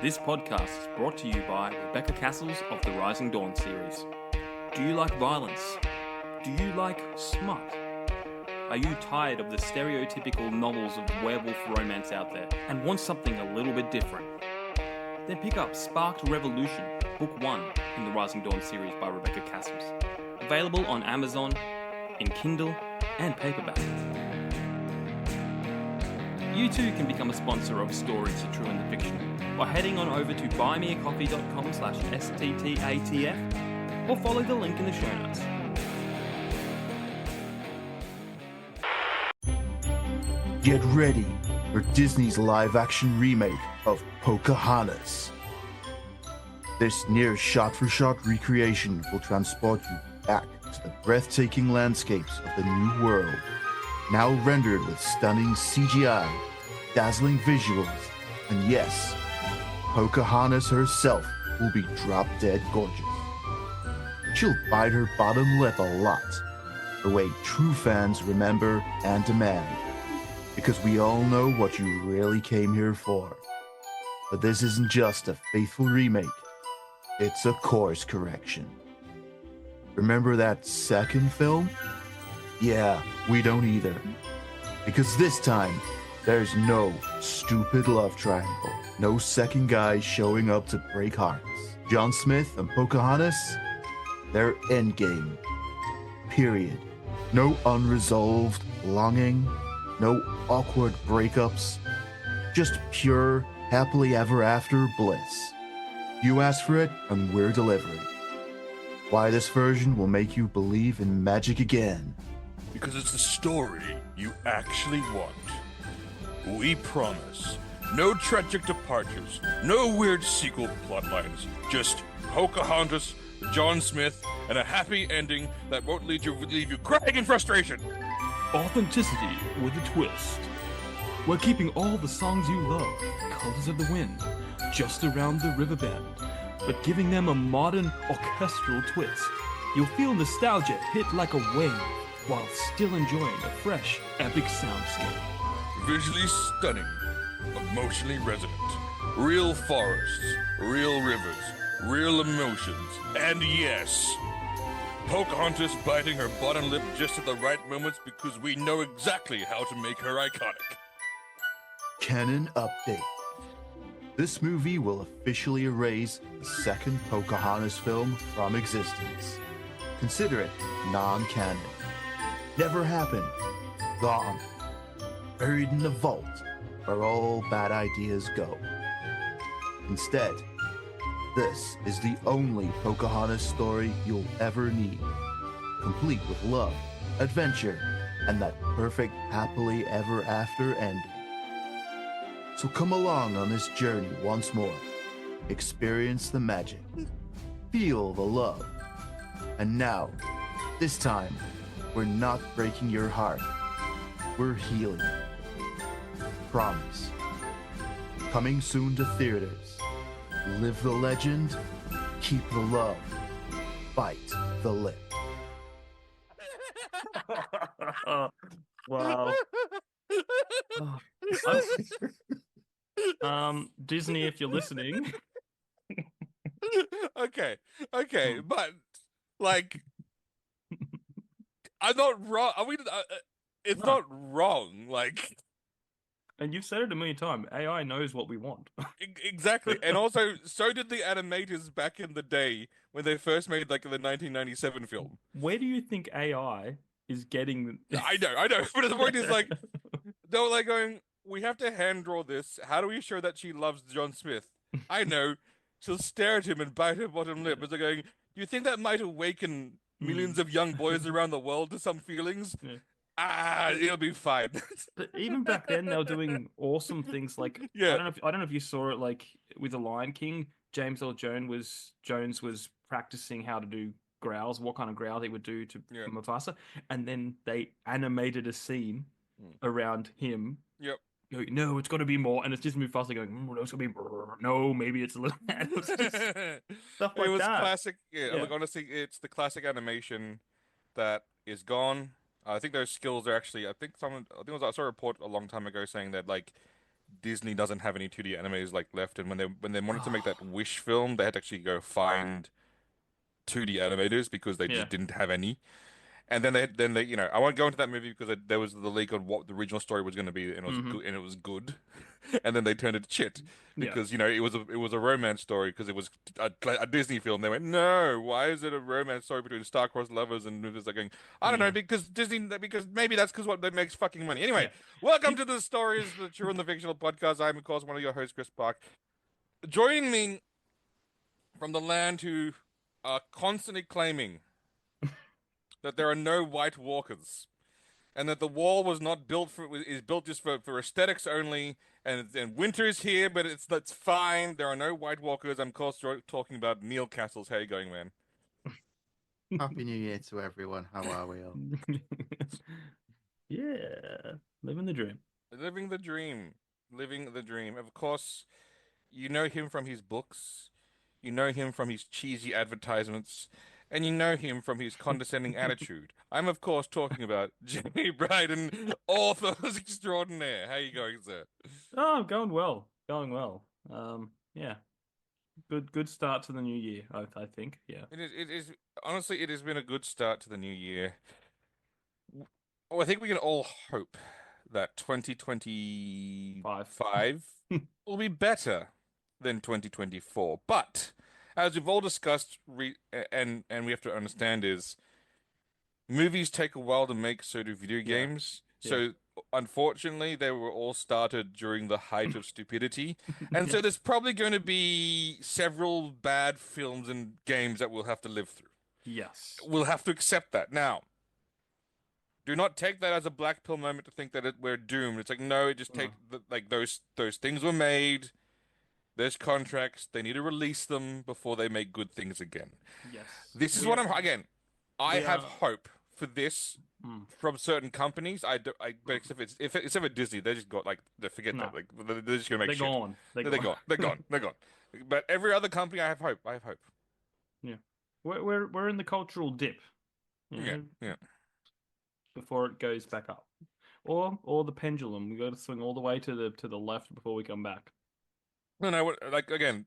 This podcast is brought to you by Rebecca Cassells of the Rising Dawn series. Do you like violence? Do you like smut? Are you tired of the stereotypical novels of werewolf romance out there and want something a little bit different? Then pick up Sparked Revolution, Book 1 in the Rising Dawn series by Rebecca Cassells. Available on Amazon, in Kindle, and paperback. You too can become a sponsor of Stories The True and the Fictional by heading on over to buymeacoffee.com/STTATF or follow the link in the show notes. Get ready for Disney's live-action remake of Pocahontas. This near shot-for-shot recreation will transport you back to the breathtaking landscapes of the New World, now rendered with stunning CGI, dazzling visuals, and yes, Pocahontas herself will be drop-dead gorgeous. She'll bite her bottom lip a lot, the way true fans remember and demand, because we all know what you really came here for. But this isn't just a faithful remake, it's a course correction. Remember that second film? Yeah, we don't either. Because this time, there's no stupid love triangle. No second guy showing up to break hearts. John Smith and Pocahontas, they're endgame. Period. No unresolved longing, no awkward breakups, just pure, happily ever after bliss. You asked for it, and we're delivering. Why this version will make you believe in magic again. Because it's the story you actually want. We promise. No tragic departures, no weird sequel plotlines, just Pocahontas, John Smith, and a happy ending that won't leave you crying in frustration. Authenticity with a twist. We're keeping all the songs you love, Colors of the Wind, Just Around the River Bend, but giving them a modern orchestral twist. You'll feel nostalgia hit like a wave while still enjoying a fresh, epic soundscape. Visually stunning, emotionally resonant. Real forests, real rivers, real emotions, and yes, Pocahontas biting her bottom lip just at the right moments because we know exactly how to make her iconic. Canon update. This movie will officially erase the second Pocahontas film from existence. Consider it non-canon. Never happened. Gone. Buried in the vault where all bad ideas go. Instead, this is the only Pocahontas story you'll ever need. Complete with love, adventure, and that perfect happily ever after ending. So come along on this journey once more. Experience the magic. Feel the love. And now, this time, we're not breaking your heart. We're healing it. Promise. Coming soon to theaters. Live the legend. Keep the love. Bite the lip. Wow. Disney, if you're listening. Okay, but like, I'm not wrong. I mean, it's No. not wrong. Like, And you've said it a million times. AI knows what we want. exactly. And also, so did the animators back in the day when they first made like the 1997 film. Where do you think AI is getting? I know. But the point is, like, they were like going, we have to hand draw this. How do we show that she loves John Smith? I know. She'll stare at him and bite her bottom lip. But they're going, do you think that might awaken millions of young boys around the world to some feelings? Yeah. It'll be fine. But even back then, they were doing awesome things. Like, Yeah. I don't know if you saw it. Like with the Lion King, James Earl Jones was practicing how to do growls, what kind of growl he would do to Yeah. Mufasa, and then they animated a scene around him. Yep. Going, no, it's got to be more, and it's just Mufasa going, no, it's got to be no, maybe it's a little. It was just stuff like It was that. classic. Yeah, Yeah. like honestly, it's the classic animation that is gone. I think those skills are actually. I think I saw a report a long time ago saying that like Disney doesn't have any 2D animes like left, and when they wanted to make that Oh, Wish film, they had to actually go find 2D animators because they just Yeah. didn't have any. And then they, I won't go into that movie because there was the leak on what the original story was going to be, and it was Hmm. good, and it was good. And then they turned it to shit Yeah. because it was a romance story because it was a Disney film. They went, no, why is it a romance story between star-crossed lovers? And it was like going, I don't know, Yeah. because maybe that's because what that makes fucking money. Anyway, Yeah. welcome Did to the Stories, the True and the Fictional podcast. I'm of course one of your hosts, Chris Park. Joining me from the land who are constantly claiming that there are no White Walkers and that the wall was not built for is built just for aesthetics only. And winter is here, but that's fine. There are no White Walkers. I'm of course talking about Neil Cassells. How you going, man? Happy New Year to everyone. How are we all? Yeah. Living the dream. Living the dream, living the dream. Of course, you know him from his books, you know him from his cheesy advertisements, and you know him from his condescending attitude. I'm of course talking about Jimmy Bryden, author extraordinaire. How you going, sir? Oh, going well. Going well. Yeah. Good start to the new year, I think. Yeah. It is honestly, it has been a good start to the new year. Oh, I think we can all hope that Five. 2025 will be better than 2024. But as we've all discussed, and we have to understand is movies take a while to make, so do video Yeah. games. Yeah. So unfortunately, they were all started during the height of stupidity, and Yeah. so there's probably going to be several bad films and games that we'll have to live through. Yes. We'll have to accept that now. Do not take that as a black pill moment to think that we're doomed. It's like no, just take Oh, like those things were made. There's contracts. They need to release them before they make good things again. yes. This is We what are I'm again. I we have are hope for this mm, from certain companies. But mm. except for Disney, they just got like they forget that No. like they're just gonna make They're shit. gone. They're They're gone. gone. They're gone. They're gone. But every other company, I have hope. I have hope. Yeah. We're in the cultural dip, you Yeah, know, yeah. before it goes back up. Or the pendulum. We got to swing all the way to the left before we come back. No, no. Like again,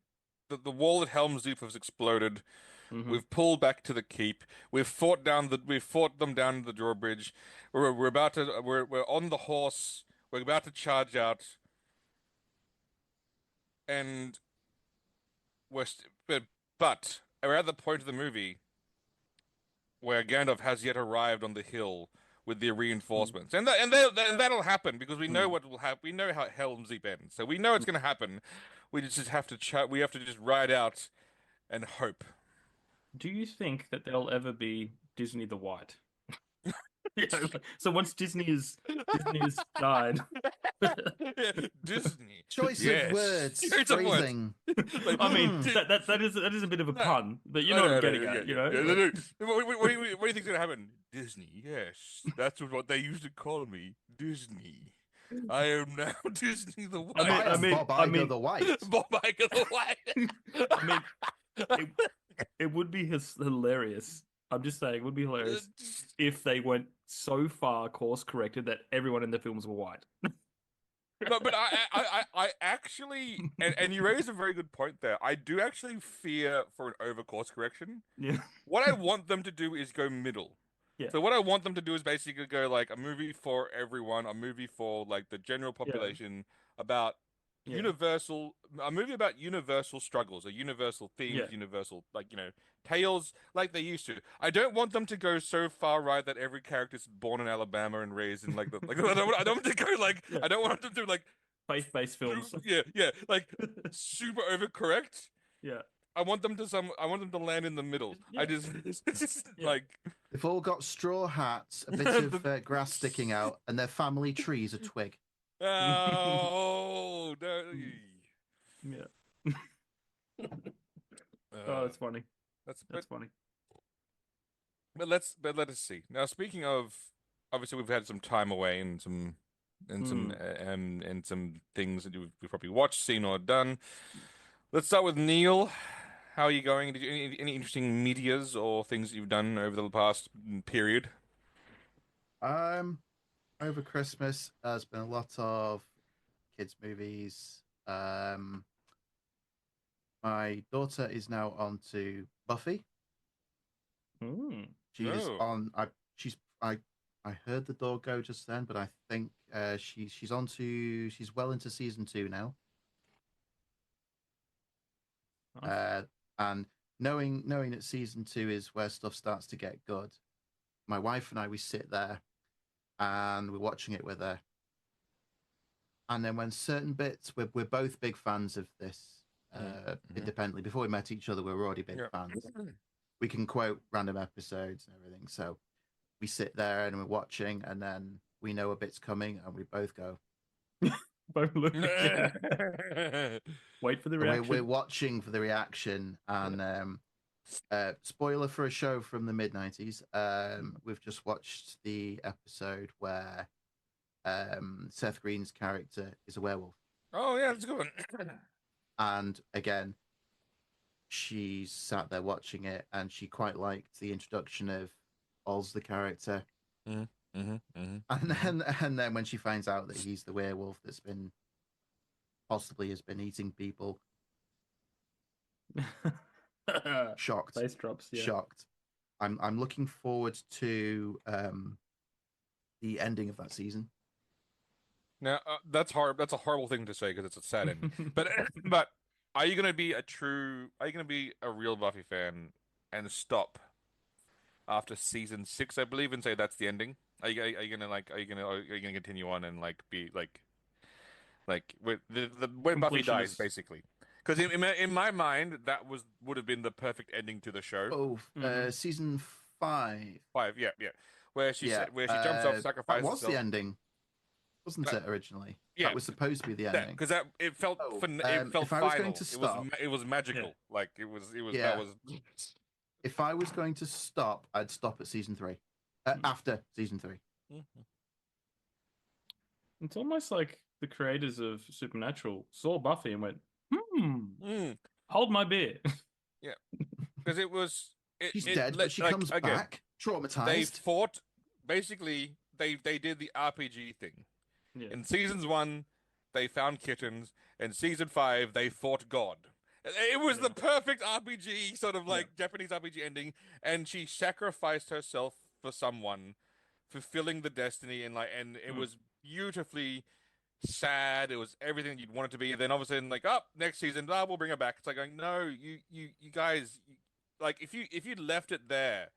the wall at Helm's Deep has exploded. Hmm. We've pulled back to the keep. We've fought them down the drawbridge. We're about to we're on the horse. We're about to charge out, and but we're at the point of the movie where Gandalf has yet arrived on the hill with the Mm. reinforcements, and that'll happen because we know Mm. what will happen. We know how Helm's Deep ends, so we know it's Mm. going to happen. We just have to we have to just ride out and hope. Do you think that there'll ever be Disney the White? So once Disney has died. Yeah, Disney, Choice of yes, words, it's a word. phrasing. Like, I mean, Hmm. that is a bit of a no, pun, but you I know what I'm know, getting yeah, at, yeah, yeah. No, Like, no. What do you think's gonna happen? Disney, yes, that's what they used to call me, Disney. I am now Disney the I mean, I White. I am mean, Bob I Iger mean, the White. Bob Iger the White. I mean, it it would be hilarious. I'm just saying, it would be hilarious if they went so far course corrected that everyone in the films were white. No, but I actually, and you raise a very good point there. I do actually fear for an over course correction. Yeah, What I want them to do is go middle. yeah, So what I want them to do is basically go like a movie for everyone, a movie for like the general yeah, population about yeah, a movie about universal struggles, or universal yeah, themes, universal tales like they used to. I don't want them to go so far right that every character's born in Alabama and raised in I don't want them to go like yeah. I don't want them to like Faith-based films. yeah like super overcorrect. Yeah, I want them to land in the middle. I yeah, just it's just yeah. like They've all got straw hats, a bit of grass sticking out, and their family tree's a twig. oh no. Yeah. Oh, Uh, that's funny. that's That's funny. but let us see. Now speaking of obviously we've had some time away Hmm. and some things that we've probably watched, seen or done. Let's start with Neil. How are you going? Did you any interesting medias or things that you've done over the past period? Um, Over Christmas, there's been a lot of kids movies. My daughter is now on to Buffy. She is Oh. on. I heard the door go just then, but I think she's on to. She's well into season 2 now. Nice. And knowing that season 2 is where stuff starts to get good, my wife and I we sit there and we're watching it with her. And then when certain bits, we're both big fans of this independently. Before we met each other, we were already big fans. We can quote random episodes and everything. So we sit there and we're watching, and then we know a bit's coming, and we both go. Both look at you. Wait for the reaction. We're watching for the reaction, and spoiler for a show from the mid-90s. We've just watched the episode where Seth Green's character is a werewolf. Oh yeah, that's a good one. And again, she's sat there watching it, and she quite liked the introduction of Oz, the character. And then when she finds out that he's the werewolf that's been possibly has been eating people, shocked. Face drops. Yeah. Shocked. I'm looking forward to the ending of that season. Now that's hard. That's a horrible thing to say because it's a sad ending. But are you gonna be a real Buffy fan and stop after season 6, I believe, and say that's the ending? Are you gonna continue on and like be like with the when Buffy dies Completionist. basically? Because in my mind that would have been the perfect ending to the show. Season 5. 5, yeah, where she jumps off, That sacrifices was herself. the ending, wasn't it originally? Yeah. That was supposed to be the ending. Because it felt it felt if I was final. going to stop, it was magical. Like it was Yeah. that was. if I was going to stop, I'd stop at season 3. After season 3. It's almost like the creators of Supernatural saw Buffy and went, hold my beer. Yeah, because it was. She's dead, but she comes back traumatized. They fought. Basically, they did the RPG thing. Yeah. In seasons 1, they found kittens. In season 5, they fought God. It was the perfect RPG, sort of like Japanese RPG ending, and she sacrificed herself for someone, fulfilling the destiny, and it was beautifully sad. It was everything you'd want it to be. Then all of a sudden, like, next season, we'll bring her back. It's like going, no, you guys, like, if you left it there,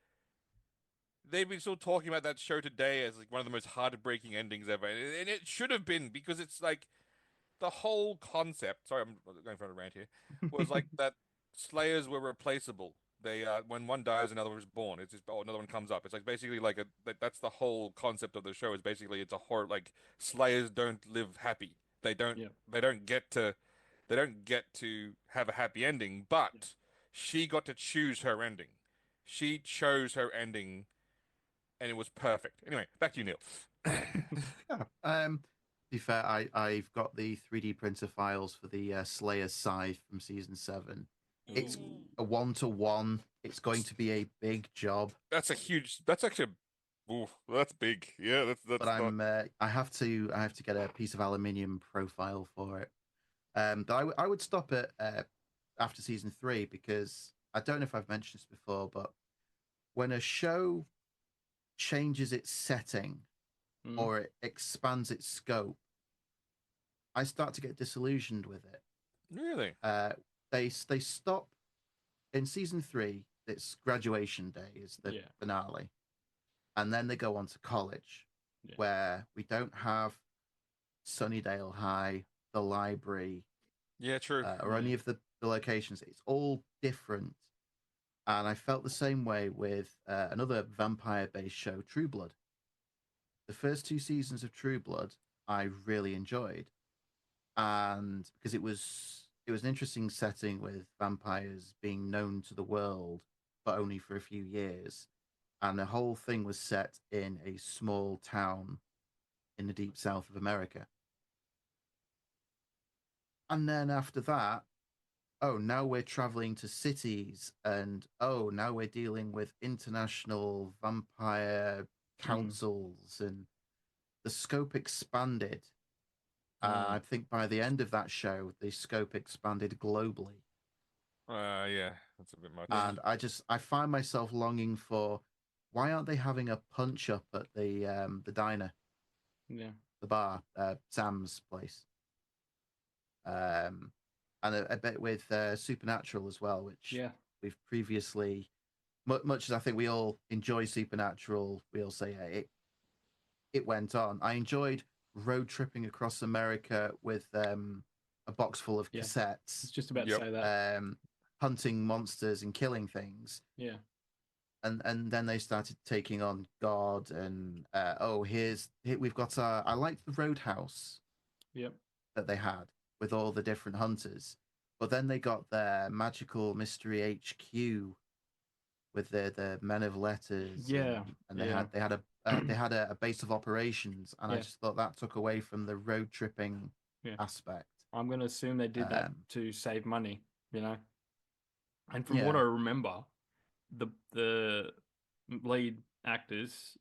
they've been still talking about that show today as like one of the most heartbreaking endings ever, and it should have been, because it's like the whole concept. Sorry, I'm going for a rant here. Was like that Slayers were replaceable. They when one dies, another one's born. It's just another one comes up. It's like basically like that's the whole concept of the show. Is basically it's a horror, like Slayers don't live happy. They don't get to have a happy ending. But she got to choose her ending. She chose her ending, and it was perfect. Anyway, back to you, Neil. To be fair, I've got the 3D printer files for the Slayer scythe from season 7. It's a 1-to-1. It's going to be a big job. That's actually, that's big. Yeah, that's. But I have to get a piece of aluminium profile for it. But I would stop it after season 3, because I don't know if I've mentioned this before, but when a show changes its setting or it expands its scope, I start to get disillusioned with it. Really? They stop in season 3. It's graduation day is the finale, and then they go on to college, where we don't have Sunnydale High, the library, true, or any of the locations. It's all different, and I felt the same way with another vampire-based show, True Blood. The first 2 seasons of True Blood I really enjoyed, and because it was an interesting setting with vampires being known to the world, but only for a few years. And the whole thing was set in a small town in the deep south of America. And then after that, now we're traveling to cities, and now we're dealing with international vampire councils, and the scope expanded. Mm. I think by the end of that show, the scope expanded globally. Yeah, that's a bit Yeah. much. And I find myself longing for why aren't they having a punch up at the diner, Yeah. the bar, Sam's place, um, and a bit with Supernatural as well, which Yeah. we've previously, much as I think we all enjoy Supernatural, we all say it went on. I enjoyed road tripping across America with a box full of Yeah. It's cassettes, just about to Yep. say that. hunting monsters and killing things. Yeah. And then they started taking on God and we've got our I liked the Roadhouse Yep. that they had with all the different hunters, but then they got their magical mystery HQ with the men of letters Yeah. and Yeah. they had a base of operations, and I Yeah. just thought that took away from the road tripping Yeah. aspect. I'm gonna assume they did that Um, to save money, you know. And from what I yeah, remember, the lead actors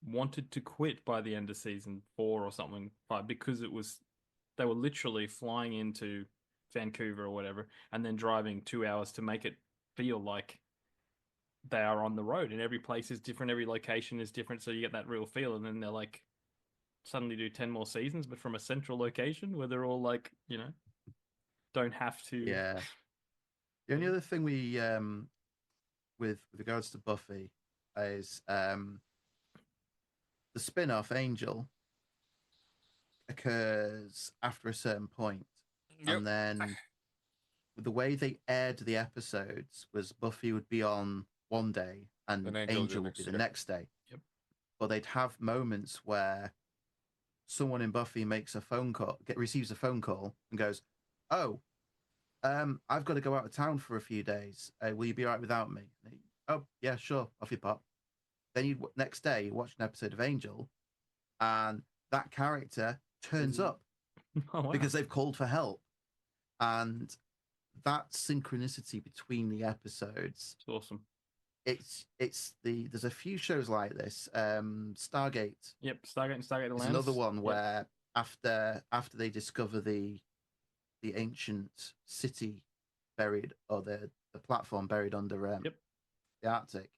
wanted to quit by the end of season 4 or something, but because it was they were literally flying into Vancouver or whatever and then driving 2 hours to make it feel like they are on the road, and every place is different, every location is different, so you get that real feel. And then they're like suddenly do 10 more seasons, but from a central location where they're all like, don't have to. yeah. The only other thing we with regards to Buffy is the spin-off Angel occurs after a certain point, Yep. and then the way they aired the episodes was Buffy would be on one day An and angel the Angel would be next. the Yep. next day. Yep. But they'd have moments where someone in Buffy makes a phone call, receives a phone call, and goes, "Oh, I've got to go out of town for a few days. Will you be all right without me?" Oh, yeah, sure. Off you pop. Then you next day you watch an episode of Angel, and that character turns up Oh wow. because they've called for help, and that synchronicity between the episodes. It's awesome. It's there's a few shows like this. Stargate Yep, Stargate is another Atlantis. one Yep. where after they discover the ancient city buried, or the platform buried under Yep. the Arctic,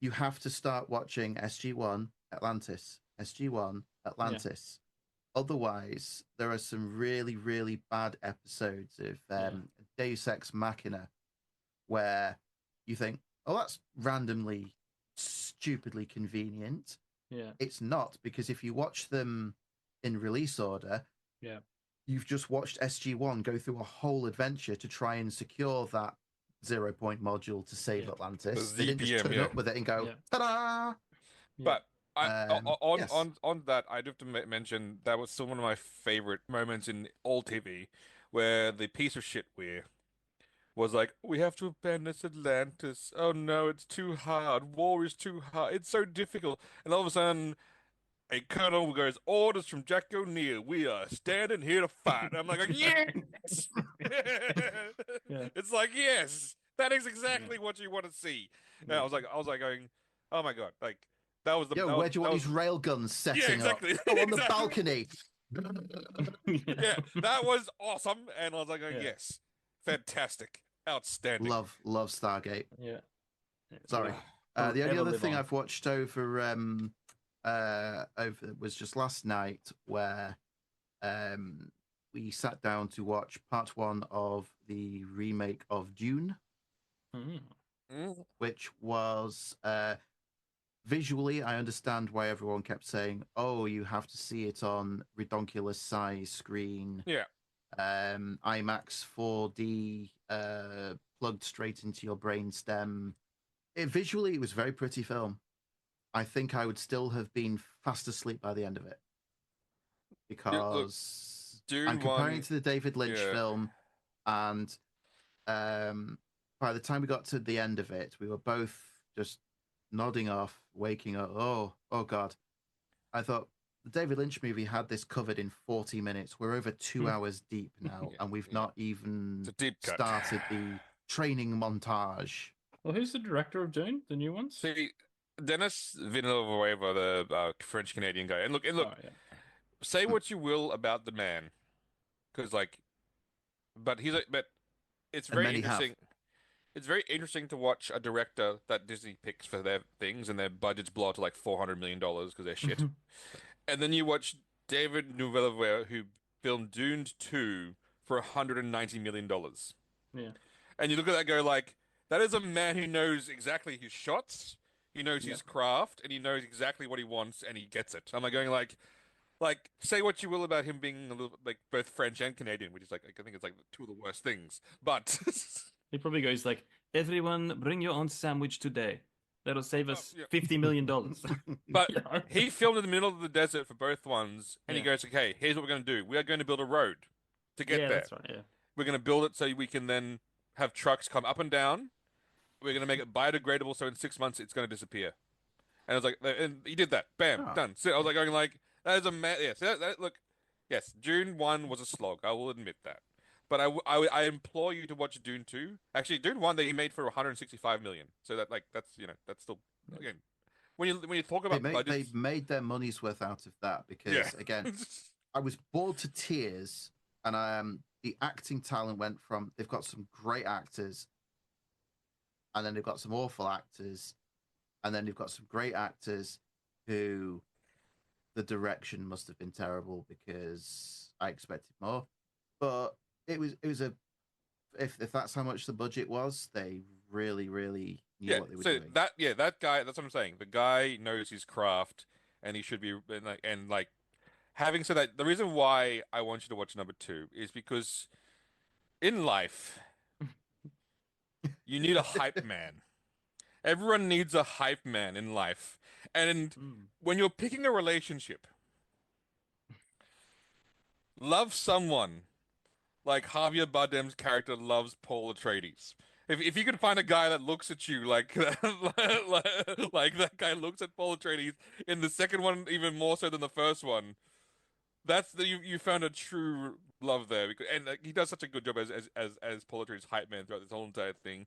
you have to start watching SG1 Atlantis, SG1 Yeah. Atlantis. Otherwise, there are some really, really bad episodes of Yeah. Deus Ex Machina where you think, oh, that's randomly, stupidly convenient. Yeah. It's not, because if you watch them in release order, Yeah. you've just watched SG1 go through a whole adventure to try and secure that 0 point module to save Yeah. The Atlantis. They didn't just ZPM, turn yeah. up with it and go, Yeah. ta-da! Yeah. But on Yes. that, I'd have to mention that was still one of my favorite moments in old TV, where the piece of shit was like, we have to abandon this Atlantis. Oh no, it's too hard. War is too hard. It's so difficult. And all of a sudden, a colonel goes, orders from Jack O'Neill. We are standing here to fight. I'm like, yes! Yeah. It's like, yes, that is Yeah. exactly what you want to see. And Yeah. I was like going, oh my God, like Yo, where do you that want was, these railguns yeah, setting up? exactly, Oh, on the exactly. balcony. Yeah, that was awesome. And I was like, going, Yeah. yes, fantastic, outstanding. Love Stargate. Yeah. Sorry. It'll The only forever other live thing on. I've watched over was just last night, where we sat down to watch part one of the remake of Dune, Mm. Mm, which was visually, I understand why everyone kept saying, "Oh, you have to see it on redonkulous size screen, yeah, IMAX 4D, plugged straight into your brain stem." Visually, it was a very pretty film. I think I would still have been fast asleep by the end of it, Look, because I'm Dune comparing it one, to the David Lynch yeah. film, and um, by the time we got to the end of it, we were both just nodding off, waking up. Oh God! I thought the David Lynch movie had this covered in 40 minutes. We're over 2 hours deep now, Yeah, and we've yeah. not It's even a deep cut. started the training montage. Well, who's the director of Dune? The new ones? See, Dennis Villeneuve, the French Canadian guy, and Oh look, yeah. say what you will about the man, because but it's And very many have. interesting. It's very interesting to watch a director that Disney picks for their things and their budgets blow out to like $400 million because they're shit. And then you watch David Nuvellier, who filmed Dune 2 for $190 million. Yeah. And you look at that and go like, that is a man who knows exactly his shots, he knows Yeah. his craft, and he knows exactly what he wants, and he gets it. I'm like going like say what you will about him being a little like both French and Canadian, which is like I think it's like two of the worst things. But He probably goes like, everyone bring your own sandwich today. That'll save us yeah. $50 million. But Yeah. he filmed in the middle of the desert for both ones, and he Yeah. goes, okay, here's what we're going to do. We are going to build a road to get Yeah, there. that's right. Yeah. We're going to build it so we can then have trucks come up and down. We're going to make it biodegradable so in 6 months it's going to disappear. And I was like, and he did that. Bam, Oh. done. So I was like going like, that is a man. Yes, look, yes, Dune 1 was a slog. I will admit that. But I implore you to watch Dune 2. Actually, Dune 1 that he made for 165 million. So that like that's that's still again when you talk about They budgets, made their money's worth out of that yeah. because again, I was bored to tears, and the acting talent went from they've got some great actors, and then they've got some awful actors, and then they've got some great actors who the direction must have been terrible because I expected more. But it was a if that's how much the budget was, they really knew Yeah, what they were so doing. that guy, that's what I'm saying. The guy knows his craft, and he should be and like having said that, the reason why I want you to watch number two is because in life you need a hype man. Everyone needs a hype man in life, and Mm. when you're picking a relationship, love someone like Javier Bardem's character loves Paul Atreides. If you can find a guy that looks at you like like that guy looks at Paul Atreides in the second one even more so than the first one, that's you found a true love there because and he does such a good job as Paul Atreides' hype man throughout this whole entire thing.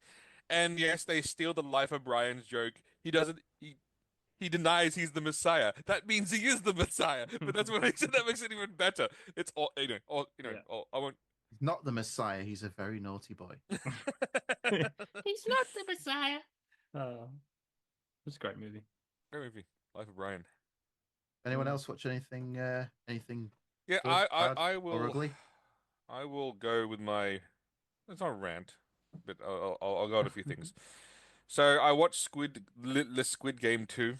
And yes, they steal the Life of Brian's joke. He doesn't. He denies he's the Messiah. That means he is the Messiah. But that's what makes it that makes it even better. It's all Yeah. all, I won't. He's not the Messiah. He's a very naughty boy. He's not the Messiah. Oh, it's a great movie. Great movie, Life of Brian. Anyone else watch anything? Anything Yeah, good, I bad, I or will ugly? I will go with my. It's not a rant, but I'll go on a few things. So I watched the Squid Game 2.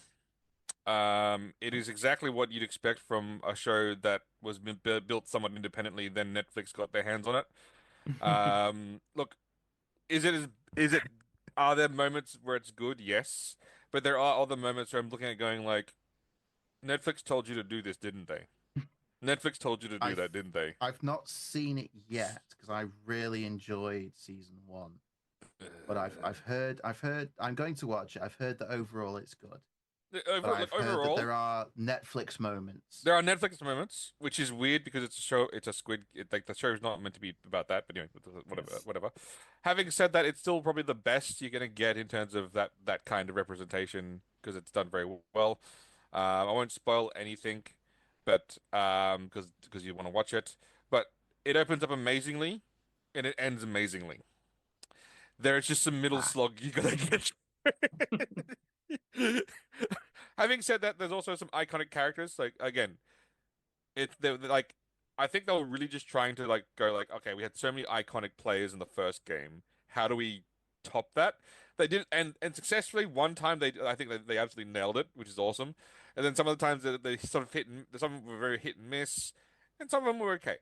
It is exactly what you'd expect from a show that was built somewhat independently. Then Netflix got their hands on it. Look, is it? Are there moments where it's good? Yes, but there are other moments where I'm looking at going like, Netflix told you to do this, didn't they? Netflix told you to do I've that, didn't they? I've not seen it yet because I really enjoyed season one. But I've heard I'm going to watch it. I've heard that overall it's good. But I've heard that there Overall, are Netflix moments. there are Netflix moments, which is weird because it's a show. It's a squid. Like the show is not meant to be about that. But anyway, whatever, Yes. whatever. Having said that, it's still probably the best you're gonna get in terms of that kind of representation because it's done very well. I won't spoil anything, but because you want to watch it. But it opens up amazingly, and it ends amazingly. There's just some middle Ah, slog you gotta get. Having said that, there's also some iconic characters. Like again, they're like I think they were really just trying to like go like, okay, we had so many iconic players in the first game. How do we top that? They did and successfully. One time I think they absolutely nailed it, which is awesome. And then some of the times they sort of some of them were very hit and miss, and some of them were okay.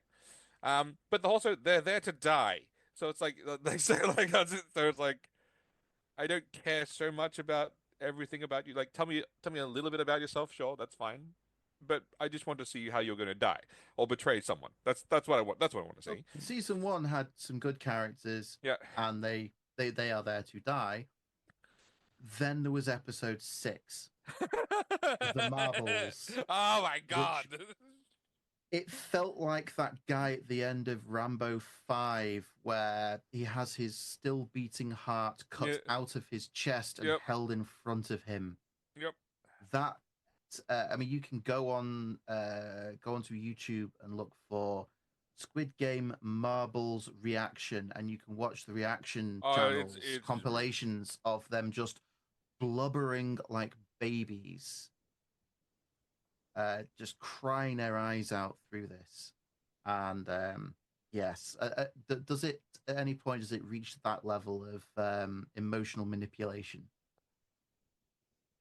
But also they're there to die. So it's like they say like so it's like I don't care so much about everything about you. Like, tell me a little bit about yourself. Sure, that's fine. But I just want to see how you're going to die or betray someone. That's what I want. That's what I want to well, see. season one had some good characters, Yeah. and they are there to die. Then there was episode 6, the marbles, Oh my which God. it felt like that guy at the end of Rambo 5 where he has his still beating heart cut Yeah. out of his chest and Yep. held in front of him. Yep. That I mean, you can go onto YouTube and look for Squid Game Marbles reaction, and you can watch the reaction Oh, channels compilations of them just blubbering like babies, just crying their eyes out through this. And yes, does it at any point does it reach that level of emotional manipulation?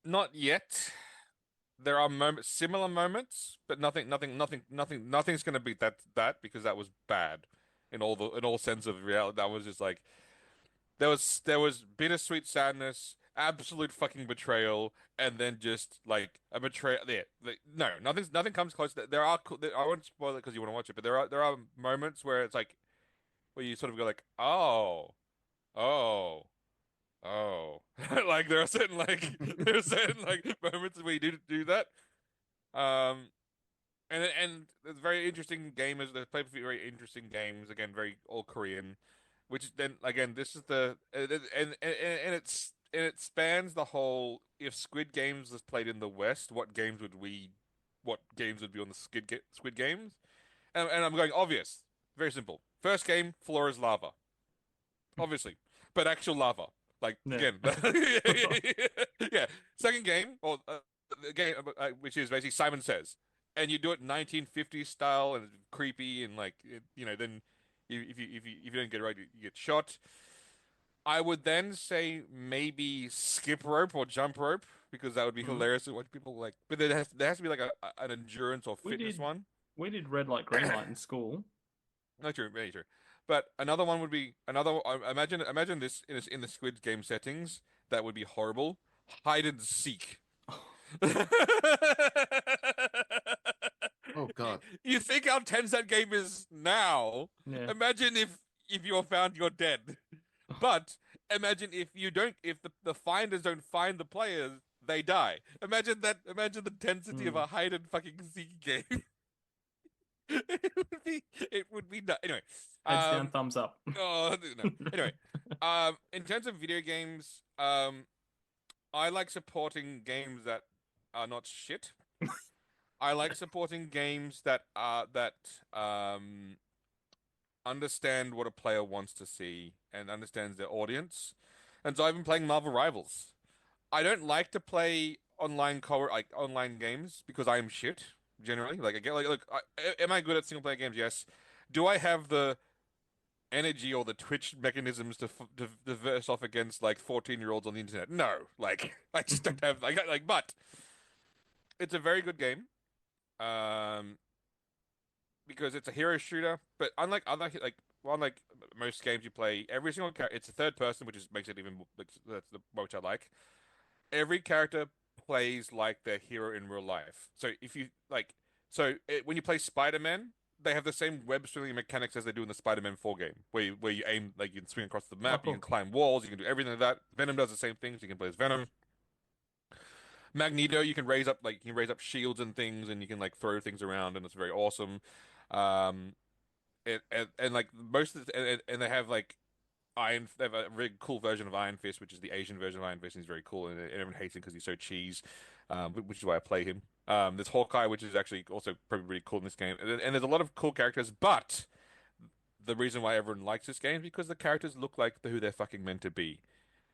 not yet. There are moments, similar moments, but nothing's going to beat that because that was bad in all sense of reality. That was just like there was bittersweet sadness, absolute fucking betrayal, and then just like a betrayal. Yeah, no, nothing comes close. There are I won't spoil it because you want to watch it, but there are moments where it's like where you sort of go like, oh, oh. Oh, like there are certain like moments where you do that. Um, and it's very interesting gamers. They play very interesting games again, very all Korean, which then again this is the and it spans the whole. If Squid Games was played in the West, what games would be on the Squid Games? And I'm going obvious, very simple. First game, floor is lava, obviously, but actual lava. Like Yeah. again, yeah. Second game, or the game, which is basically Simon Says, and you do it 1950s style and creepy and like then if you don't get it right, you get shot. I would then say maybe skip rope or jump rope because that would be Mhm. hilarious to watch people like. But there has to be like an endurance or We fitness did one. we did red light, green light in school. Not true, very true. But another one would be another. Imagine this in the Squid Game settings. That would be horrible. Hide and seek. Oh God. You think how tense that game is now? Yeah. Imagine if you're found, you're dead. But imagine if you don't. If the finders don't find the players, they die. Imagine that. Imagine the tensity of Mm. a hide and fucking seek game. It would be anyway. Heads down, Um, thumbs up. Oh no. Anyway, in terms of video games, I like supporting games that are not shit. I like supporting games that understand what a player wants to see and understands their audience. And so I've been playing Marvel Rivals. I don't like to play online games because I am shit generally. Like again, like look, am I good at single player games? Yes. Do I have the energy or the Twitch mechanisms to verse off against like 14-year-olds on the internet? No, like I just don't have but it's a very good game. Um, because it's a hero shooter, but unlike most games you play, every single character it's a third person, which is makes it even that's the which I like. Every character plays like their hero in real life. So if you when you play Spider-Man, they have the same web swinging mechanics as they do in the Spider-Man 4 game, where you aim like you can swing across the Oh, map, you can cool. climb walls, you can do everything like that. Venom does the same thing, so you can play as Venom. Magneto, you can raise up shields and things, and you can like throw things around, and it's very awesome. Um, and like most of and they have like they have a really cool version of Iron Fist, which is the Asian version of Iron Fist, and he's very cool, and everyone hates him because he's so cheese, which is why I play him. There's Hawkeye, which is actually also probably really cool in this game, and there's a lot of cool characters, but the reason why everyone likes this game is because the characters look like who they're fucking meant to be.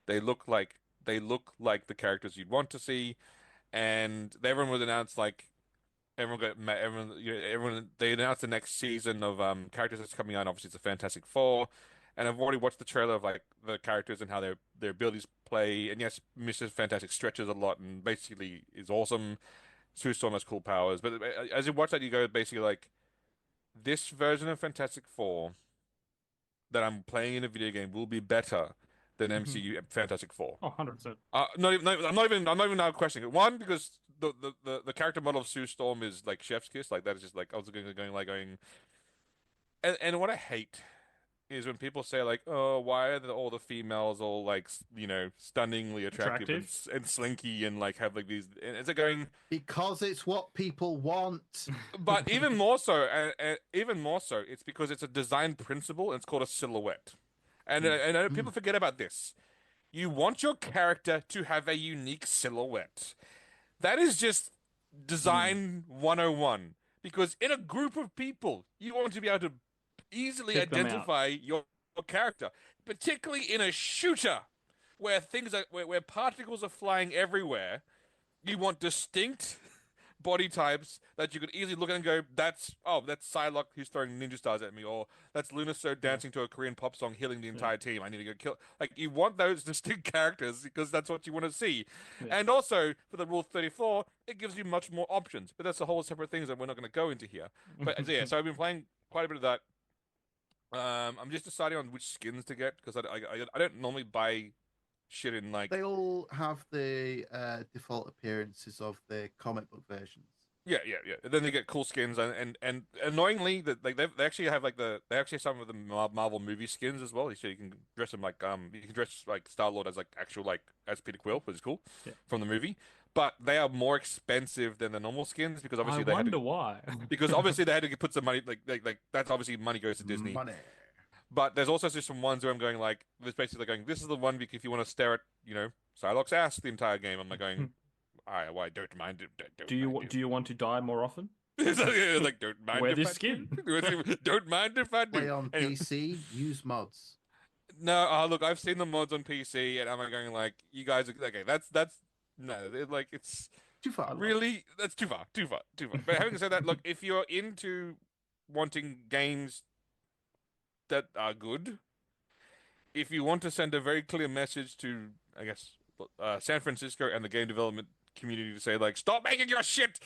They look like the characters you'd want to see, and everyone would announce like everyone they announced the next season of characters that's coming out. Obviously, it's a Fantastic Four, and I've already watched the trailer of like the characters and how their abilities play. And yes, Mr. Fantastic stretches a lot and basically is awesome. Sue Storm has cool powers, but as you watch that, you go basically like this version of Fantastic Four that I'm playing in a video game will be better than Mhm. MCU Fantastic Four. Oh, 100%. Not even, no, I'm not even now questioning it. One, because the character model of Sue Storm is like chef's kiss. Like that is just like I was going. And what I hate is when people say like, oh, why are all the females all like stunningly attractive and Attractive. and slinky and like have like these? And it's like going, Because it's what people want. but even more so, it's because it's a design principle and it's called a silhouette. And people Mm. forget about this. You want your character to have a unique silhouette. That is just design 101. Because in a group of people, you want to be able to easily Pick them out. identify your character, particularly in a shooter where things are where particles are flying everywhere. You want distinct body types that you could easily look at and go, that's Psylocke who's throwing ninja stars at me, or that's Lunaso Yeah. dancing to a Korean pop song, healing the Yeah. entire team. I need to go kill. Like you want those distinct characters because that's what you want to see. Yeah. And also for the Rule 34, it gives you much more options. But that's a whole separate thing that we're not going to go into here. But yeah, so I've been playing quite a bit of that. I'm just deciding on which skins to get because I don't normally buy shit in like They all have the default appearances of the comic book versions. yeah. And then they get cool skins and annoyingly that like they actually have like they actually have some of the Marvel movie skins as well. So you can dress them like you can dress like Star-Lord as like actual like as Peter Quill, which is cool Yeah. from the movie. But they are more expensive than the normal skins because I obviously they had wonder to why. because obviously they had to put some money like that's obviously money goes to Disney. Money. But there's also just some ones where I'm going like there's basically going this is the one if you want to stare at Psylocke's ass the entire game. I'm like going. I don't mind it. Don't mind Do you want to die more often? like, don't mind Wear if this I skin. do. Don't mind if I Play do. on Anyway, PC, use mods. no, look, I've seen the mods on PC, and I'm going like, you guys are okay. That's no, like it's Too far. really that's too far, too far, too far. But having said that, look, if you're into wanting games that are good, if you want to send a very clear message to, I guess, San Francisco and the game development community to say like, stop making your shit.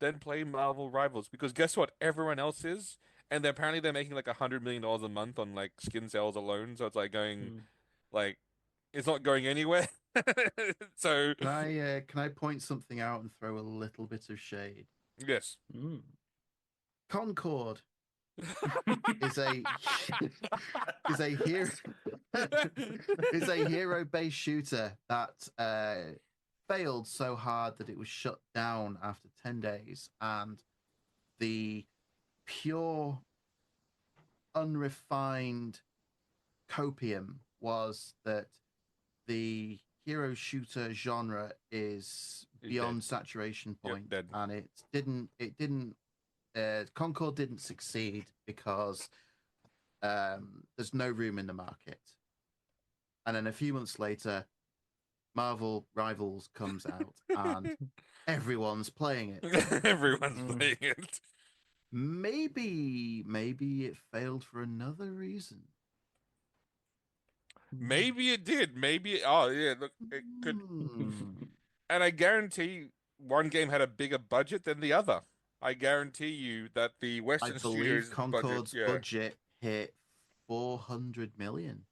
Then play Marvel Rivals because guess what? Everyone else is, and apparently they're making like $100 million a month on like skin sales alone. So it's like going, Mm. like, it's not going anywhere. So Can I point something out and throw a little bit of shade? yes, Mm. Concord is a is a hero is a hero-based shooter that failed so hard that it was shut down after 10 days, and the pure, unrefined copium was that the hero shooter genre is It's beyond dead. saturation Yep, point, dead. and it didn't Concord didn't succeed because there's no room in the market. And then a few months later, Marvel Rivals comes out and everyone's playing it. Everyone's Mm. playing it. Maybe it failed for another reason. Maybe it did. Maybe oh yeah, look, it could. Hmm. And I guarantee one game had a bigger budget than the other. I guarantee you that the I Western believe Studios budget, Concord's yeah. budget hit 400 million.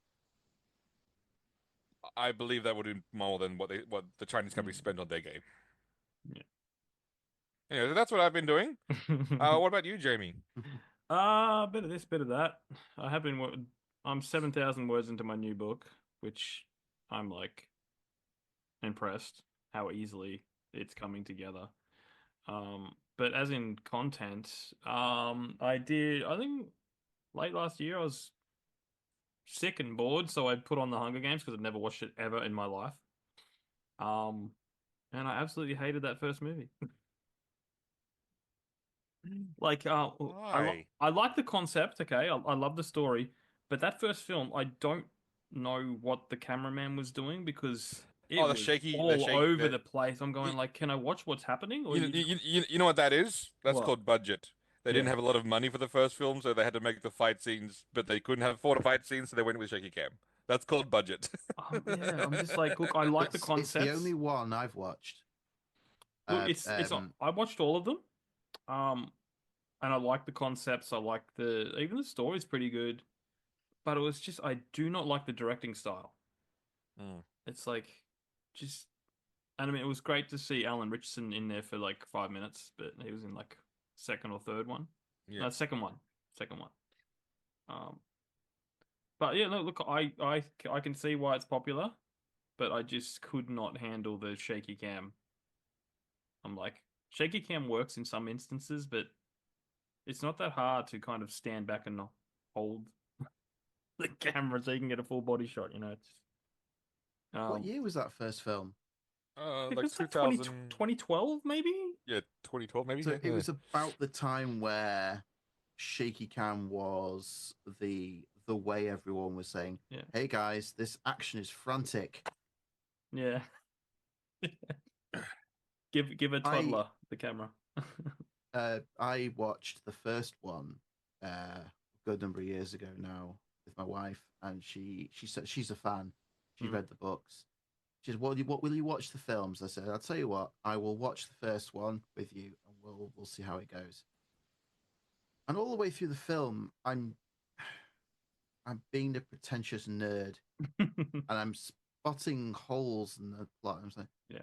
I believe that would be more than what the Chinese company spent on their game. Yeah. Anyway, so that's what I've been doing. What about you, Jamie? Bit of this, bit of that. I have been. I'm 7,000 words into my new book, which I'm like impressed how easily it's coming together. But as in content, I think late last year I was sick and bored, so I put on the Hunger Games because I'd never watched it ever in my life. Um, and I absolutely hated that first movie. Like, Why? I like the concept, okay? I love the story, but that first film, I don't know what the cameraman was doing because it Oh, was the all shake, over the place. I'm you, going like, can I watch what's happening? Or you know what that is? That's what? called budget. They didn't Yeah. have a lot of money for the first film, so they had to make the fight scenes, but they couldn't have four fight scenes, so they went with shaky cam. That's called budget. Yeah, I'm just like, look, I like the It's the only concepts. one I've watched. Look, Uh, it's um, I watched all of them. Um, and I like the concepts. I like even the story's pretty good, but it was just I do not like the directing style. Mm, It's like just and I mean it was great to see Alan Richardson in there for like 5 minutes, but he was in like second or third one. yeah. No, second one. Second one. Um, but yeah, no, look, I can see why it's popular, but I just could not handle the shaky cam. I'm like, shaky cam works in some instances, but it's not that hard to kind of stand back and hold the camera so you can get a full body shot, you know. what Um, year was that first film? I think it Like was like 20, 2000. 2012 maybe? Yeah, 2012 maybe. So Yeah. it was about the time where shaky cam was the way everyone was saying, Yeah. "Hey guys, this action is frantic." Yeah. Give a I toddler the camera. I watched the first one a good number of years ago now with my wife, and she said she's a fan. She Mm. read the books. She said, what will you watch the films?" I said, "I'll tell you what, I will watch the first one with you, and we'll see how it goes." And all the way through the film, I'm being a pretentious nerd, and I'm spotting holes in the plot. I'm saying, Yeah.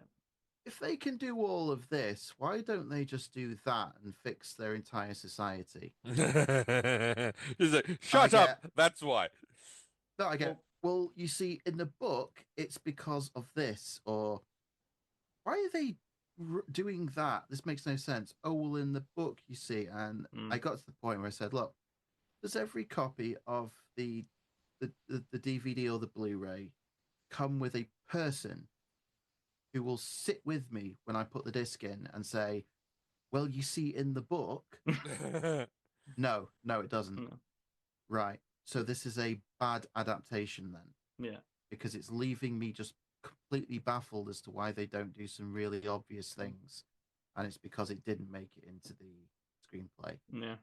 if they can do all of this, why don't they just do that and fix their entire society? He's like, And I shut get, up. That's why. no, I get, Well, well, you see, in the book, it's because of this, or why are they doing that? This makes no sense. Oh, well, in the book, you see, and I mm, got to the point where I said, look, does every copy of the DVD or the Blu-ray come with a person who will sit with me when I put the disc in and say, well, you see, in the book, no, it doesn't. no. Right. So this is a bad adaptation then, Yeah. because it's leaving me just completely baffled as to why they don't do some really obvious things. And it's because it didn't make it into the screenplay. Yeah.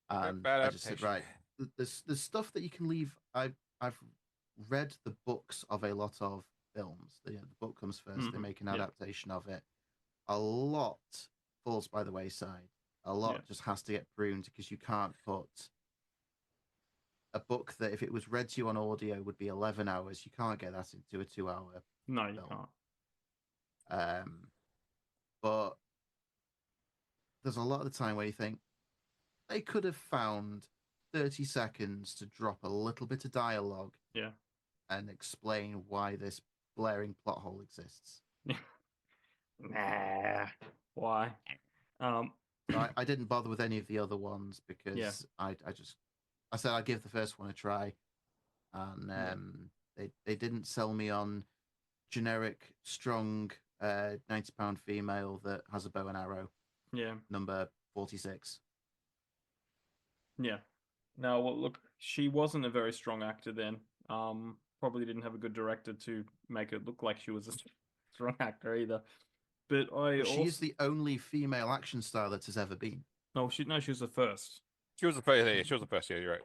And Bad I just said, adaptation. right, there's stuff that you can leave. I've read the books of a lot of films. The book comes 1st. They Hmm. make an Yeah. adaptation of it. A lot falls by the wayside. A Yeah. lot just has to get pruned because you can't put a book that, if it was read to you on audio, would be 11 hours. You can't get that into a 2 hour No, you film. can't. But there's a lot of the time where you think they could have found 30 seconds to drop a little bit of dialogue Yeah. and explain why this blaring plot hole exists. Nah. Why? Um, I didn't bother with any of the other ones yeah. because I said I'd give the first one a try, and Yeah. they didn't sell me on generic strong 90-pound female that has a bow and arrow, Yeah. number 46. Yeah. No, well, look, she wasn't a very strong actor then. Probably didn't have a good director to make it look like she was a strong actor either. But I But she is also, the only female action star that has ever been. no, she was the first. She was the first. Yeah, she was the first. Yeah, you're right.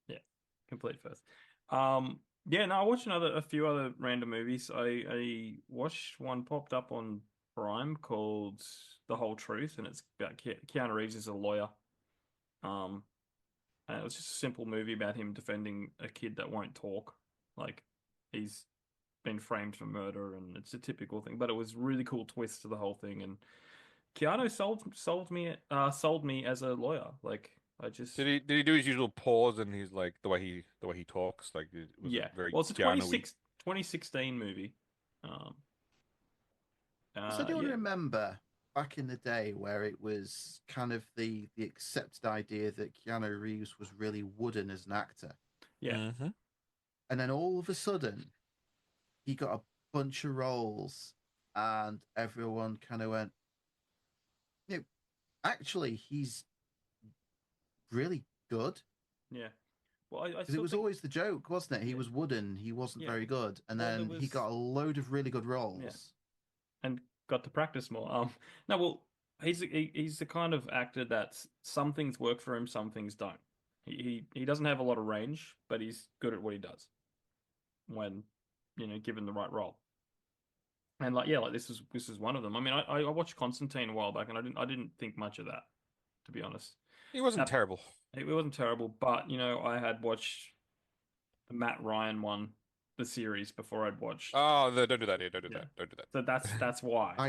Yeah, complete first. Yeah, no, I watched a few other random movies. I watched one popped up on Prime called The Whole Truth, and it's about Keanu Reeves as a lawyer. Um, and it was just a simple movie about him defending a kid that won't talk. Like he's been framed for murder, and it's a typical thing. But it was really cool twist to the whole thing, and Keanu sold me as a lawyer. Like I just Did he do his usual pause and he's like the way he talks like was it yeah. very Well, it's a Keanu-y? 2016 movie. Um, So do you yeah, remember back in the day where it was kind of the accepted idea that Keanu Reeves was really wooden as an actor? yeah, Mm-hmm. And then all of a sudden, he got a bunch of roles, and everyone kind of went, you know, actually, he's really good. yeah. Well, I Because it still was think always the joke, wasn't it? He yeah, was wooden, he wasn't yeah. very good. And Well, there then he was got a load of really good yeah, roles. and got to practice more. No, well, he's the kind of actor that some things work for him, some things don't. He doesn't have a lot of range, but he's good at what he does when given the right role. And like yeah, like this is one of them. I mean, I watched Constantine a while back, and I didn't think much of that, to be honest. He wasn't Uh, terrible. it wasn't terrible, but I had watched the Matt Ryan one, the series before I'd watched. Oh, don't do that. Yeah, don't do Yeah, that. Don't do so that's why that.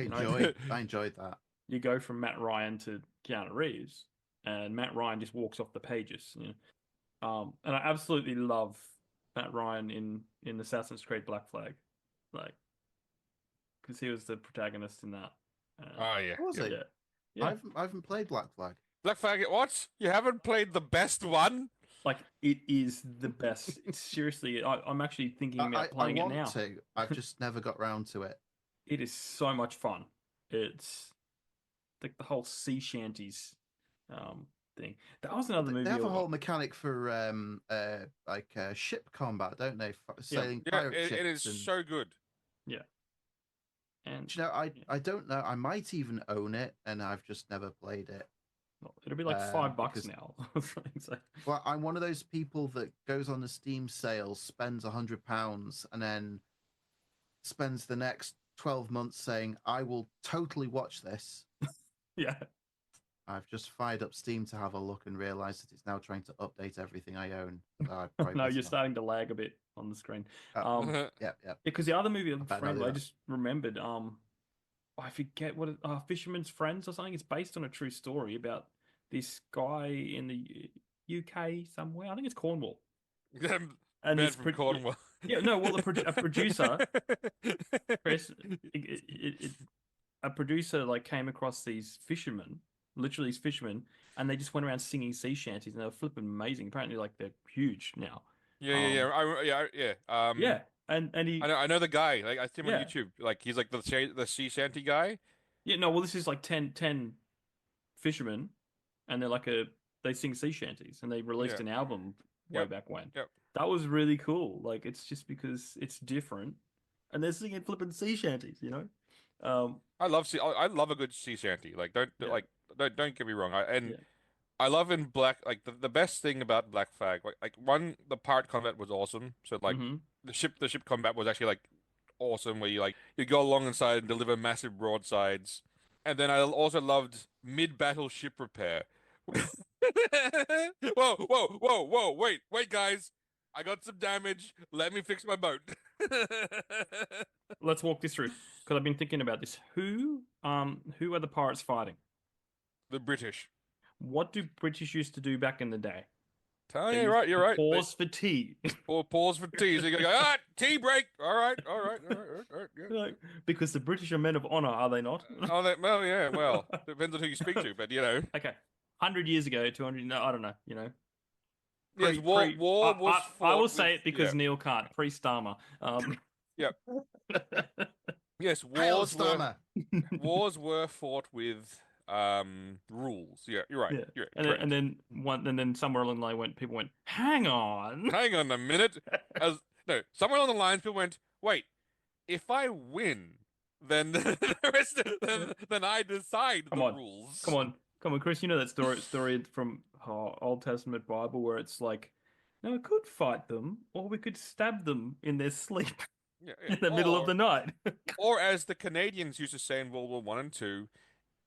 I enjoyed that. you go from Matt Ryan to Keanu Reeves, and Matt Ryan just walks off the pages. And I absolutely love Matt Ryan in Assassin's Creed Black Flag, like because he was the protagonist in that. And Oh yeah, What was yeah. it? yeah, yeah, I haven't played Black Flag. Black Flag. What? You haven't played the best one? like it is the best. It's seriously, I'm actually thinking about I playing it want now. to. I've just never got round to it. It is so much fun. It's the whole sea shanties thing. That was another They movie. have a whole mechanic for ship combat, don't they? Yeah, Sailing Yeah, pirate it is ships and so good. yeah, and you know, yeah. I don't know. I might even own it, and I've just never played it. Well, it'll be like $5 Because now. So, well, I'm one of those people that goes on the Steam sale, spends £100, and then spends the next 12 months saying, "I will totally watch this." yeah. I've just fired up Steam to have a look and realized that it's now trying to update everything I own. So I probably No, better you're not. starting to lag a bit on the screen. Oh, Yeah, yeah. because the other movie, I of better not Friend, do I that. just remembered. I forget what Fisherman's Friends or something. It's based on a true story about this guy in the UK somewhere. I think it's Cornwall, and Man this from Cornwall. yeah, no, well, a producer, Chris, a producer like came across these fishermen, literally these fishermen, and they just went around singing sea shanties, and they were flipping amazing. Apparently, like they're huge now. Yeah, yeah, yeah. Um, Yeah. yeah, and he, I know the guy. Like I see him on yeah, YouTube. Like he's like the sea shanty guy. yeah. No, well, this is like ten fishermen, and they sing sea shanties, and they released Yeah. an album way Yep. back when. Yep. That was really cool. Like it's just because it's different, and they're singing flipping sea shanties, you know. Um, I love a good sea shanty. Like yeah, don't get me wrong. And yeah. I love in Black like the best thing about Black Flag like one the pirate combat was awesome. So like Hmm. the ship combat was actually like awesome where you go alongside and deliver massive broadsides. And then I also loved mid-battle ship repair. Wait, guys. I got some damage. Let me fix my boat. Let's walk this through because I've been thinking about this. Who are the pirates fighting? The British. What do British used to do back in the day? Oh, They yeah, used right, you're to right. pause for tea. Or pause for tea. So you gotta go, tea break. All right, yeah. Like, because the British are men of honor, are they not? Oh, well, yeah, well, depends on who you speak to, but Okay, 100 years ago, 200. No, I don't know. You know, yes, pre war pre. war was I will fought say with, it because yeah, Neil can't. Pre Starmer. yeah, yes, Hail Stammer! wars were fought with rules. Yeah, you're right. Yeah, You're and correct. then somewhere along the line people went, hang on. Hang on a minute. As no, somewhere on the lines, people went, wait, if I win, then then I decide Come the on, come rules. on, come on, Chris. You know that story from Old Testament Bible where it's like, no, we could fight them, or we could stab them in their sleep Yeah, yeah. in the middle of the night. Or as the Canadians used to say in World War One and Two,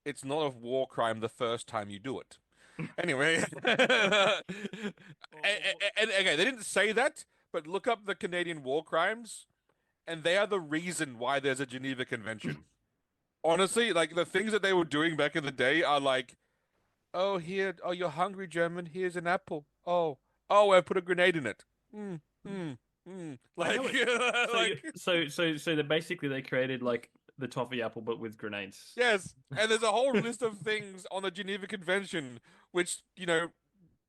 it's not a war crime the first time you do it. Anyway, and okay, they didn't say that, but look up the Canadian war crimes, and they are the reason why there's a Geneva Convention. Honestly, like the things that they were doing back in the day are like, oh oh you're hungry, German. Here's an apple. I put a grenade in it. Mm, mm, I Like, know it. So you, like so they basically they created like the toffee apple, but with grenades. yes. And there's a whole list of things on the Geneva Convention, which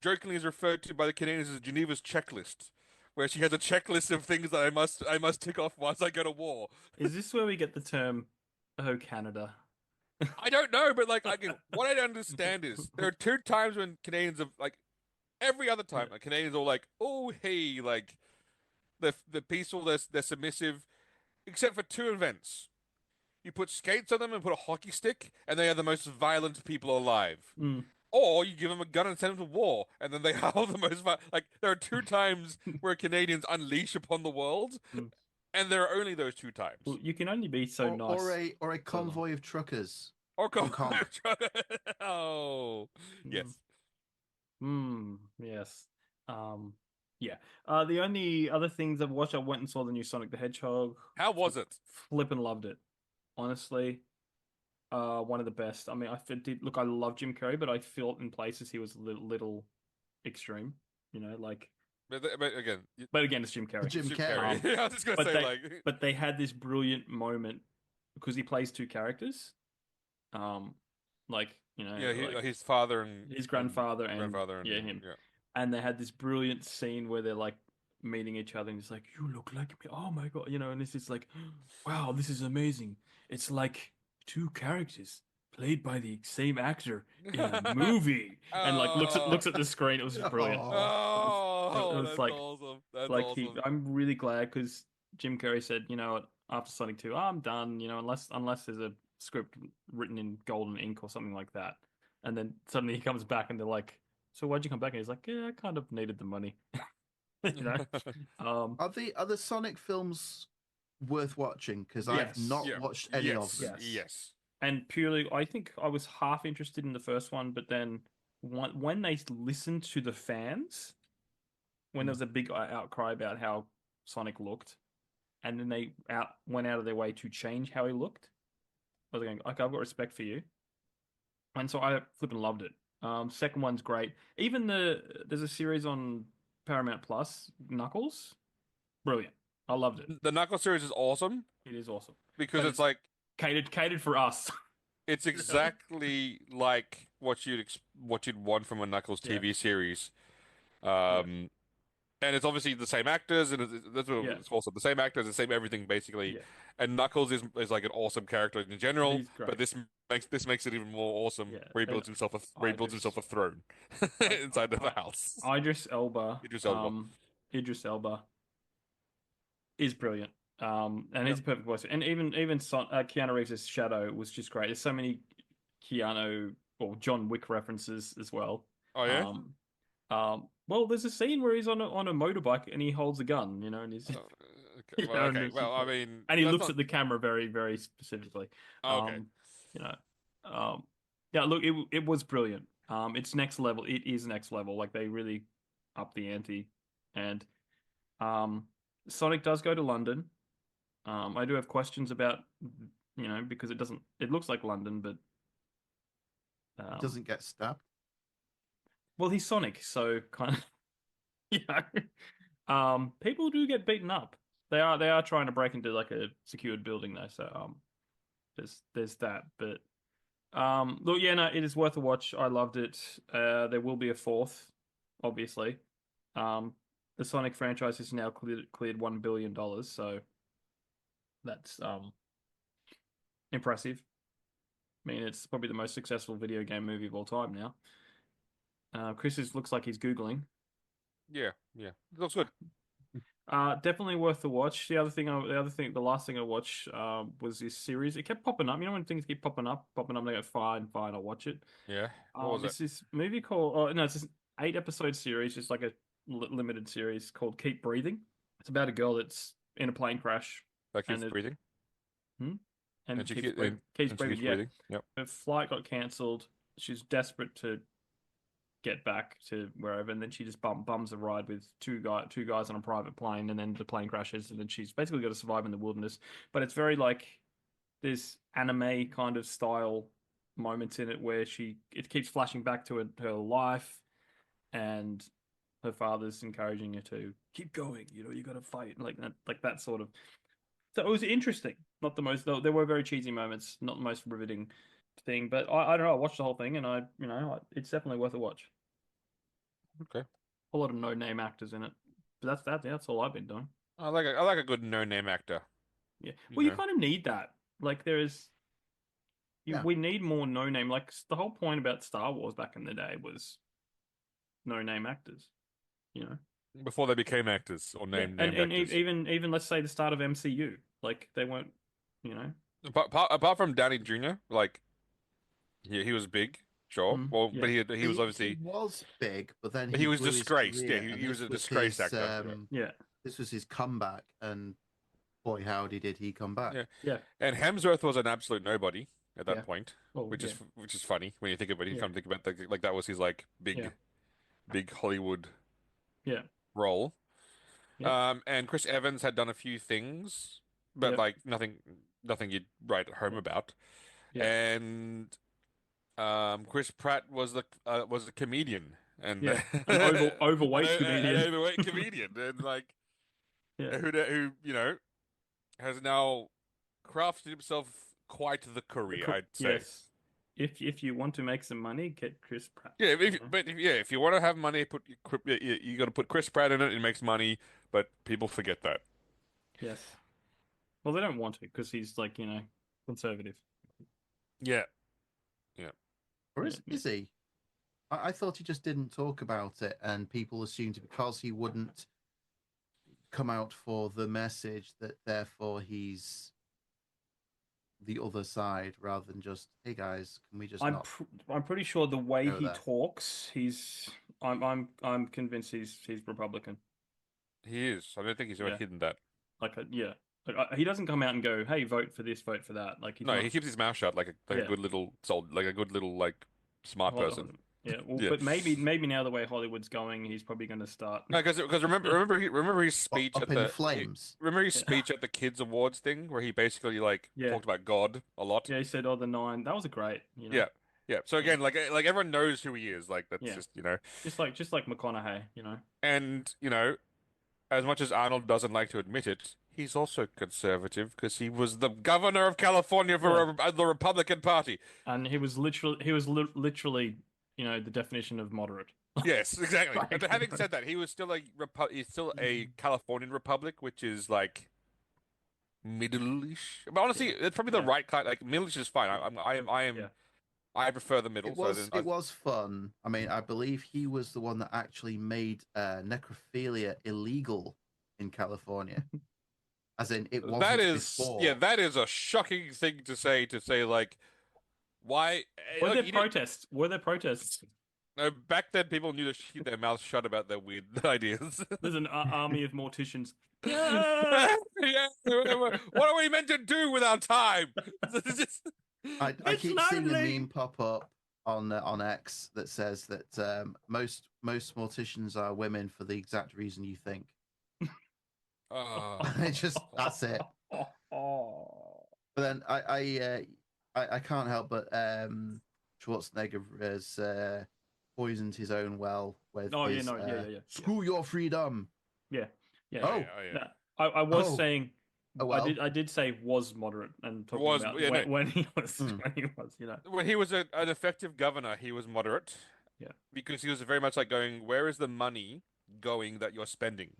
jokingly is referred to by the Canadians as Geneva's checklist, where she has a checklist of things that I must tick off once I go to war. Is this where we get the term, "Oh, Canada"? I don't know, but like again, what I don't understand is there are two times when Canadians have like every other Yeah. time, like Canadians are like, oh hey, like they're peaceful, they're submissive, except for two events. You put skates on them and put a hockey stick, and they are the most violent people alive. Mm. Or you give them a gun and send them to war, and then they are the most like there are two times where Canadians unleash upon the world, Mm. and there are only those two Well, times. you can only be so Or, or nice a or a so long. convoy of truckers Or on comp. oh Mm. yes, Yes. Um, yeah. The only other things I've watched, I went and saw the new Sonic the Hedgehog. how was it? Flippin' loved it. Honestly, one of the best. I mean, did look. I love Jim Carrey, but I felt in places he was a little extreme. You know, like. But again, But again, it's Jim Carrey. Jim Jim Carrey. Carrey. I was just gonna But say they like but they had this brilliant moment because he plays two characters. Um, yeah, like his father and his grandfather and grandfather yeah, and him. yeah. And they had this brilliant scene where they're like meeting each other and it's like, you look like me. Oh my God, and it's just like, wow, this is amazing. It's like two characters. played by the same actor in a movie, and like looks at the screen. It was just brilliant. Oh, It Oh, was that's like awesome. That's like he. awesome. I'm really glad because Jim Carrey said, you know what, after Sonic 2, I'm done. You know, unless there's a script written in golden ink or something like that. And then suddenly he comes back and they're like, so why'd you come back? And he's like, yeah, I kind of needed the money. You know? Um, are the Sonic films worth watching? Because I've yes. not Yeah. watched any of Yes. them. Yes. Yes. And purely, I think I was half interested in the first one, but then when they listened to the fans, when there Mm. was a big outcry about how Sonic looked, and then they went out of their way to change how he looked, I was going, okay, I've got respect for you, and so I flipping loved it. Second one's great. Even there's a series on Paramount Plus, Knuckles, brilliant. I loved it. The Knuckle series is awesome It is awesome, because but it's it's like catered for us. it's You know? exactly like what you'd want from a Knuckles Yeah, TV series. yeah, Um, and it's obviously the same actors, and that's what yeah, it's also the same actors, the same everything basically. yeah. And Knuckles is like an awesome character in general, He's but great. this makes it even more awesome. Yeah, Where he and builds himself a throne I, inside of the I, house. Idris Elba, Idris Elba. Idris Elba is brilliant. And Yep. he's a perfect voice. And even Keanu Reeves' Shadow was just great. There's so many Keanu or John Wick references as well. Oh yeah. Um, well, there's a scene where he's on a motorbike and he holds a gun, you know, and he's Uh, okay. you Well, know, and okay. it's Well, just I like, mean, and he that's looks not at the camera very, very specifically. okay. Um, you know, um, yeah, look, it was brilliant. It's next level. It is next level. Like they really up the ante, and um, Sonic does go to London. I do have questions about, because it doesn't. It looks like London, but He um, doesn't get stabbed. well, he's Sonic, so kind of, you know, people do get beaten up. They are trying to break into like a secured building though, so there's that. But look, yeah, no, it is worth a watch. I loved it. There will be a fourth, obviously. Um, the Sonic franchise has now cleared $1 billion, so that's impressive. I mean, it's probably the most successful video game movie of all time now. Looks like he's Googling. Yeah, yeah. It looks good. Definitely worth the watch. The last thing I watched was this series. It kept popping up. You know when things keep popping up, and I go, fine, fine, I'll watch it. Yeah. What was it? It's this movie called, oh no, it's this 8 episode series, just like a limited series called Keep Breathing. It's about a girl that's in a plane crash That keeps and it breathing, hmm? and and she keeps keep breathing, keeps and she breathing. keeps Yeah, breathing. Yep. her flight got cancelled. She's desperate to get back to wherever, and then she just bums a ride with two guys on a private plane, and then the plane crashes, and then she's basically got to survive in the wilderness. But it's very like there's anime kind of style moments in it where it keeps flashing back to her life, and her father's encouraging her to keep going. You know, you got to fight like that sort of. So it was interesting. Not the most, though. There were very cheesy moments. Not the most riveting thing, but I don't know. I watched the whole thing, and it's definitely worth a watch. Okay. A lot of no-name actors in it, but that's all I've been doing. I like a good no-name actor. Yeah. You Well, you know. kind of need that. Like Yeah. we need more no-name. Like the whole point about Star Wars back in the day was no-name actors. You know. Before they became actors or Yeah, named actors. even let's say the start of MCU, like they weren't, you know. Apart from Downey Jr., like he was big, sure. Well, but Yeah, he was He obviously was big, but then he he was blew his disgraced. Yeah, career, and he was this a was disgraced actor. Yeah. yeah, this was his comeback. And boy, howdy did he come back. Yeah. yeah, And Hemsworth was an absolute nobody at that Yeah. point, oh yeah, which is funny when you think about it. You yeah, come think about like that was his like yeah, big Hollywood yeah, role. yep, And Chris Evans had done a few things, but yep, like nothing you'd write home about. yep, And Chris Pratt was a comedian and yeah. An an overweight comedian. overweight comedian and like Yeah, who has now crafted himself quite the career, I'd say. yes. If you want to make some money, get Chris Pratt. Yeah, You know? if you want to have money, you got to put Chris Pratt in it. It makes money, but people forget that. Yes. Well, they don't want to because he's like conservative. Yeah, Yeah. Or is he? I thought he just didn't talk about it, and people assumed because he wouldn't come out for the message that therefore he's the other side rather than just, hey guys, can we just not I'm pretty sure the way go he there? talks, I'm convinced he's Republican. He is. I don't think he's ever Yeah, hidden that. yeah. He doesn't come out and go, "Hey, vote for this, vote for that." Like he's No, not. he keeps his mouth shut like a Yeah, good little soul, like a good little like smart person. Yeah. Well, Yeah. but maybe now the way Hollywood's going, he's probably going to start. No, because remember his Well, speech up at in the flames. remember his Yeah, speech at the Kids Awards thing where he basically like yeah. talked about God a lot. Yeah, he said, "Oh, the nine." That was a great, you know. Yeah. Yeah. So Yeah, again, like everyone knows who he is. Like that's yeah. just, you know. Just like McConaughey, you know. And, you know, as much as Arnold doesn't like to admit it, he's also conservative because he was the governor of California Yeah, for the Republican Party. and literally, you know, the definition of moderate. Yes, exactly. But Like, you having know. said that, he's still a Californian Republic, which is like middle-ish. But honestly, Yeah, it's probably the yeah, right kind. Like middle-ish is fine. yeah. I prefer the middle. So It was fun. I mean, I believe he was the one that actually made necrophilia illegal in California. As in, it that wasn't is, yeah, before. that is a shocking thing to say. To say like, why? Were Like, there you did, protests? Were there protests? no, back then people knew to keep their mouths shut about their weird ideas. There's an army of morticians. Yeah. Yeah, what are we meant to do with our time? I It's keep seeing a lonely. meme pop up on X that says that most morticians are women for the exact reason you think. It just that's it. Oh. But then I can't help but Schwarzenegger has poisoned his own well with Oh yeah, his no, yeah. screw your freedom. Yeah, yeah. Oh Oh, yeah, oh yeah. No, I was oh, saying, oh well. I did say was moderate and It talking was, about yeah, no. when he was Hmm. you know. When he was an effective governor, he was moderate Yeah. because he was very much like going, where is the money going that you're spending?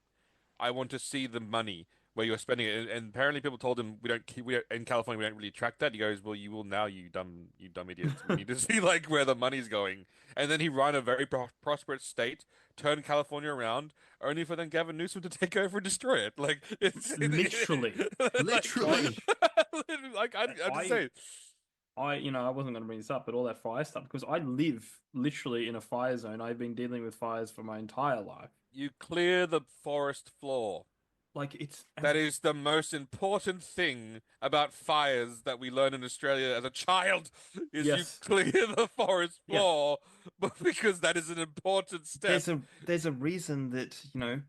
I want to see the money where you're spending it. And apparently people told him we don't, in California we don't really track that. He goes, well, you will now, you dumb idiots. We need to see like where the money's going. And then he ran a very prosperous state, turned California around, only for then Gavin Newsom to take over and destroy it. Like it's Literally. like Literally. like I'm just I saying. you know, I wasn't going to bring this up, but all that fire stuff because I live literally in a fire zone. I've been dealing with fires for my entire life. You clear the forest floor. Like it's That and is the most important thing about fires that we learn in Australia as a child is you yes, clear the forest yeah. floor, but because that is an important step. There's a reason that, you know,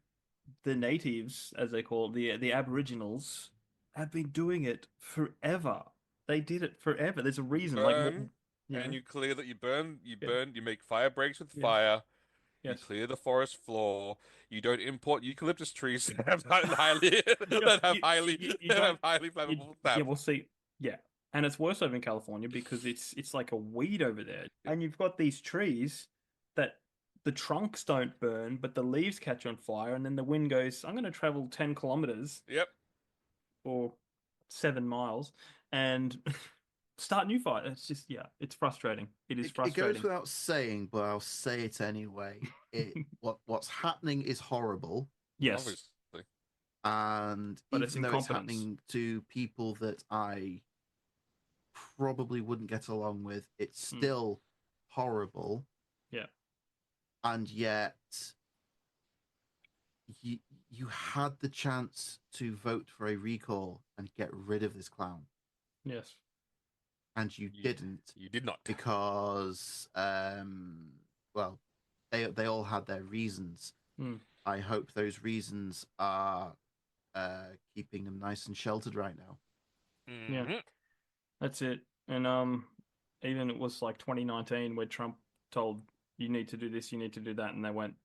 the natives, as they call it, the Aboriginals, have been doing it forever. They did it forever. There's a reason, like Burn you and know, you clear that yeah, you make fire breaks with yes, fire. You yes. clear the forest floor. You don't import eucalyptus trees that have highly You don't, you that have don't, highly flammable yeah, sap. we'll see. Yeah, and it's worse over in California because it's like a weed over there, and you've got these trees that the trunks don't burn, but the leaves catch on fire, and then the wind goes, I'm going to travel 10 kilometers Yep. or 7 miles and start a new fire. It's just, yeah, it's frustrating. It is It goes frustrating. without saying, but I'll say it anyway. What's happening is horrible, Yes, Obviously. and but it's even though it's incompetence. happening to people that I probably wouldn't get along with, it's Mm, still horrible, yeah, and yet you you had the chance to vote for a recall and get rid of this clown, yes. and you You, didn't you did not. because well, they all had their reasons. Mm, I hope those reasons are keeping them nice and sheltered right now. yeah, Mhm. that's it. And even it was like 2019 where Trump told you need to do this, you need to do that, and they went,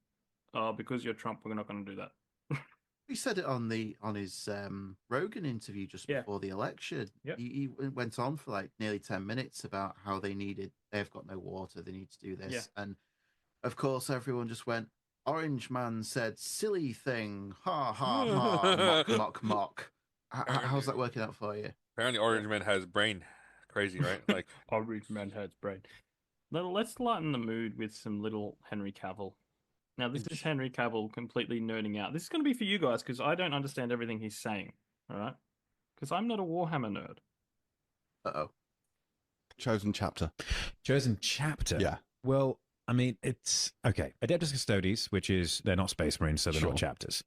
"Oh, because you're Trump, we're not going to do that." He said it on his Rogan interview just Yeah, before the election. yep, He went on for like nearly 10 minutes about how they've got no water, they need to do yeah. this, and of course everyone just went. Orange Man said silly thing, ha ha ha, mock mock mock. How's that Apparently, working out for you? apparently Yeah. Orange Man has brain Crazy, right? Like, I'll read Manhattan's brain. Let's lighten the mood with some little Henry Cavill. Now, this is Henry Cavill completely nerding out. This is going to be for you guys because I don't understand everything he's saying. All right? Because I'm not a Warhammer nerd. Uh-oh. Chosen chapter. Chosen chapter. Yeah. Well, I mean, it's okay. Adeptus Custodes, which is they're not Space Marines, so they're Sure. not chapters.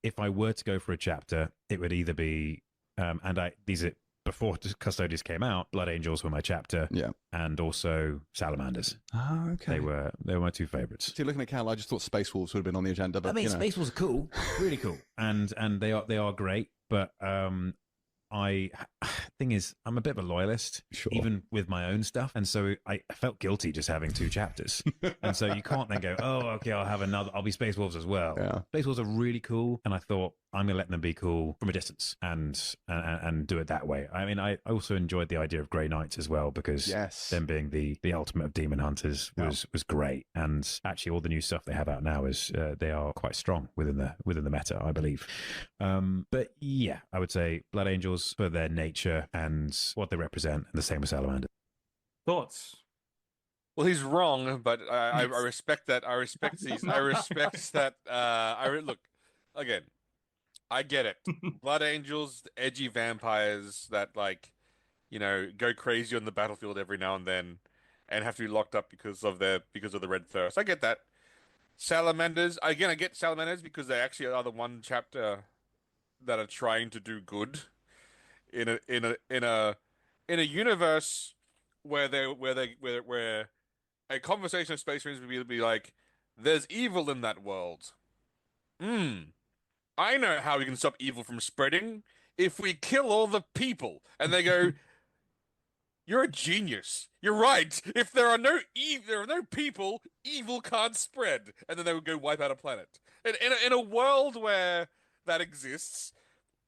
If I were to go for a chapter, it would either be, these are before Custodes came out. Blood Angels were my chapter, Yeah. and also Salamanders. Ah, okay. They were my two favorites. See, looking at Cal, I just thought Space Wolves would have been on the agenda, but I mean, you know. Space Wolves are cool, really cool, and they are great. But thing is, I'm a bit of a loyalist, Sure. even with my own stuff, and so I felt guilty just having two chapters, and so you can't then go, oh, okay, I'll be Space Wolves as well. Yeah. Space Wolves are really cool, and I thought I'm gonna let them be cool from a distance and do it that way. I mean, I also enjoyed the idea of Grey Knights as well because Yes. them being the ultimate of demon hunters was great, and actually all the new stuff they have out now is they are quite strong within the meta, I believe. But yeah, I would say Blood Angels for their nature and what they represent, and the same with Salamander. Thoughts? well, he's wrong, but I respect that. I respect that. Look, again, I get it. Blood Angels, edgy vampires that like, go crazy on the battlefield every now and then, and have to be locked up because of the red thirst. I get that. Salamanders, again, I get Salamanders because they actually are the one chapter that are trying to do good in a universe where a conversation of Space Marines would be like, there's evil in that world. I know how we can stop evil from spreading if we kill all the people. And they go, you're a genius. You're right. If there are no people, evil can't spread. And then they would go wipe out a planet. In a world where that exists,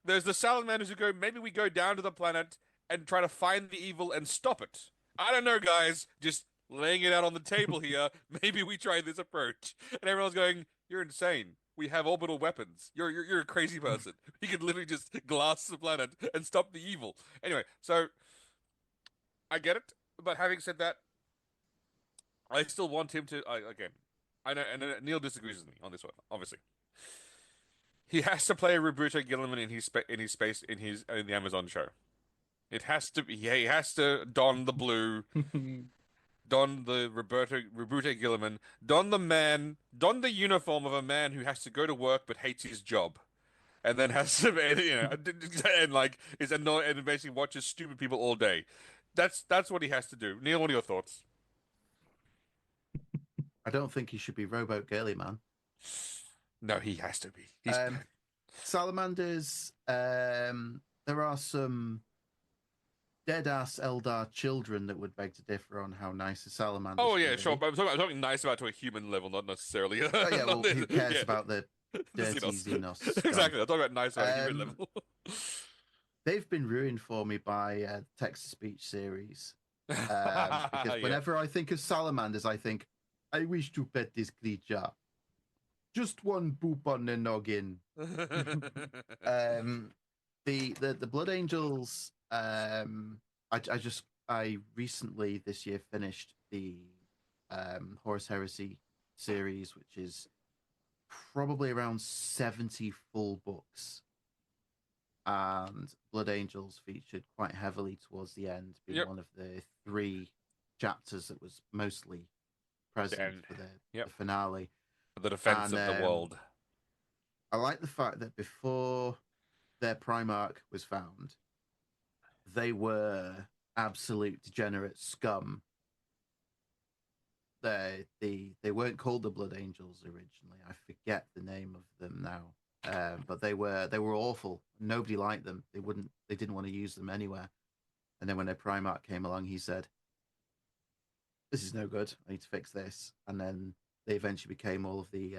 there's the salamanders who go, maybe we go down to the planet and try to find the evil and stop it. I don't know, guys. Just laying it out on the table here. Maybe we try this approach. And everyone's going, you're insane. We have orbital weapons. You're a crazy person. You could literally just glass the planet and stop the evil. Anyway, so I get it, but having said that, I still want him to. I know, and Neil disagrees with me on this one. Obviously, he has to play Roberto Gilliman in the Amazon show. It has to be. He has to don the blue. Don the Roberto Gilliman, don the uniform of a man who has to go to work but hates his job, and then has to, and like is annoyed and basically watches stupid people all day. That's what he has to do. Neil, what are your thoughts? I don't think he should be Rowboat Girly Man. No, he has to be. Salamanders. There are some dead-ass Eldar children that would beg to differ on how nice a salamander. Oh yeah, sure. But I'm talking nice about to a human level, not necessarily. Oh yeah, well, who cares about the dirty Xenos? Exactly. I'm talking about nice about a human level. They've been ruined for me by text-to-speech series. Because whenever I think of salamanders, I think, I wish to pet this creature. Just one boop on the noggin. The Blood Angels. I recently this year finished the Horus Heresy series, which is probably around 70 full books, and Blood Angels featured quite heavily towards the end, being one of the 3 chapters that was mostly present for the finale. The defense of the world. I like the fact that before their Primarch was found, they were absolute degenerate scum. They weren't called the Blood Angels originally. I forget the name of them now. But they were awful. Nobody liked them. They didn't want to use them anywhere. And then when their Primarch came along, he said, "This is no good. I need to fix this." And then they eventually became all of the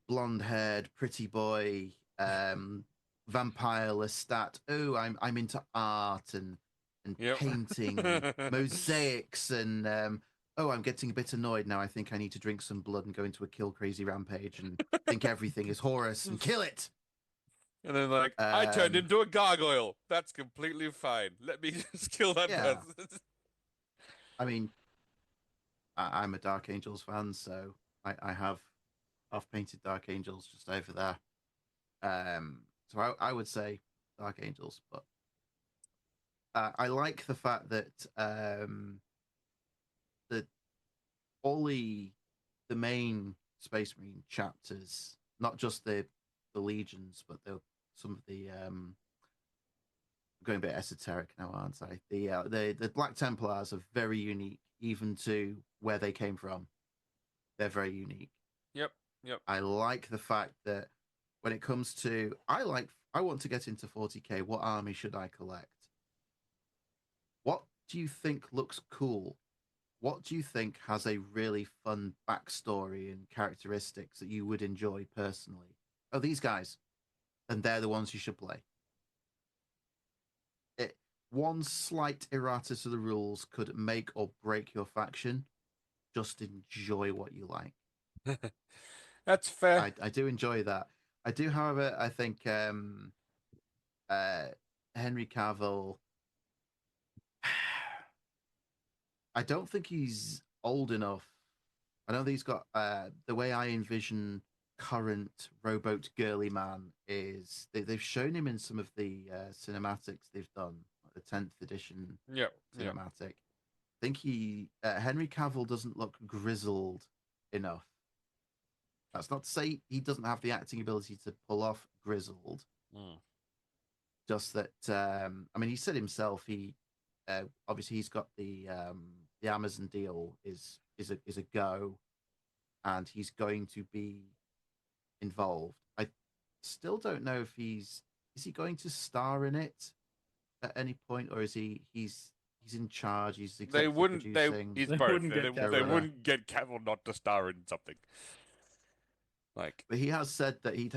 blonde-haired, pretty boy, vampire Lestat. Oh, I'm into art and painting, and mosaics, and I'm getting a bit annoyed now. I think I need to drink some blood and go into a kill crazy rampage and think everything is Horus and kill it. And then like, I turned Um, into a gargoyle. That's completely fine. Let me just kill that yeah, person. I mean, I'm a Dark Angels fan, so I have half-painted Dark Angels just over there. So I would say Dark Angels, but I like the fact that that all the main Space Marine chapters, not just the legions, but some of the going a bit esoteric now, aren't I? The Black Templars are very unique, even to where they came from. They're very unique. Yep, yep. I like the fact that when it comes to, I want to get into 40k. What army should I collect? What do you think looks cool? What do you think has a really fun backstory and characteristics that you would enjoy personally? Oh, these guys, and they're the ones you should play. It, one slight errata to the rules could make or break your faction. Just enjoy what you like. That's fair. I do enjoy that. I do, however, I think uh, Henry Cavill. I don't think he's old enough. I know that he's got the way I envision current rowboat girly man is they've shown him in some of the cinematics they've done, like the 10th edition Yep, yep. cinematic. I think Henry Cavill doesn't look grizzled enough. That's not to say he doesn't have the acting ability to pull off grizzled. Mm. Just that I mean, he said himself obviously he's got the Amazon deal is a go, and he's going to be involved. I still don't know if is he going to star in it at any point, or is he's in charge? He's They executive wouldn't. producing. He's They both. wouldn't get They Cavill. wouldn't get Cavill not to star in something. Like, But he has said that he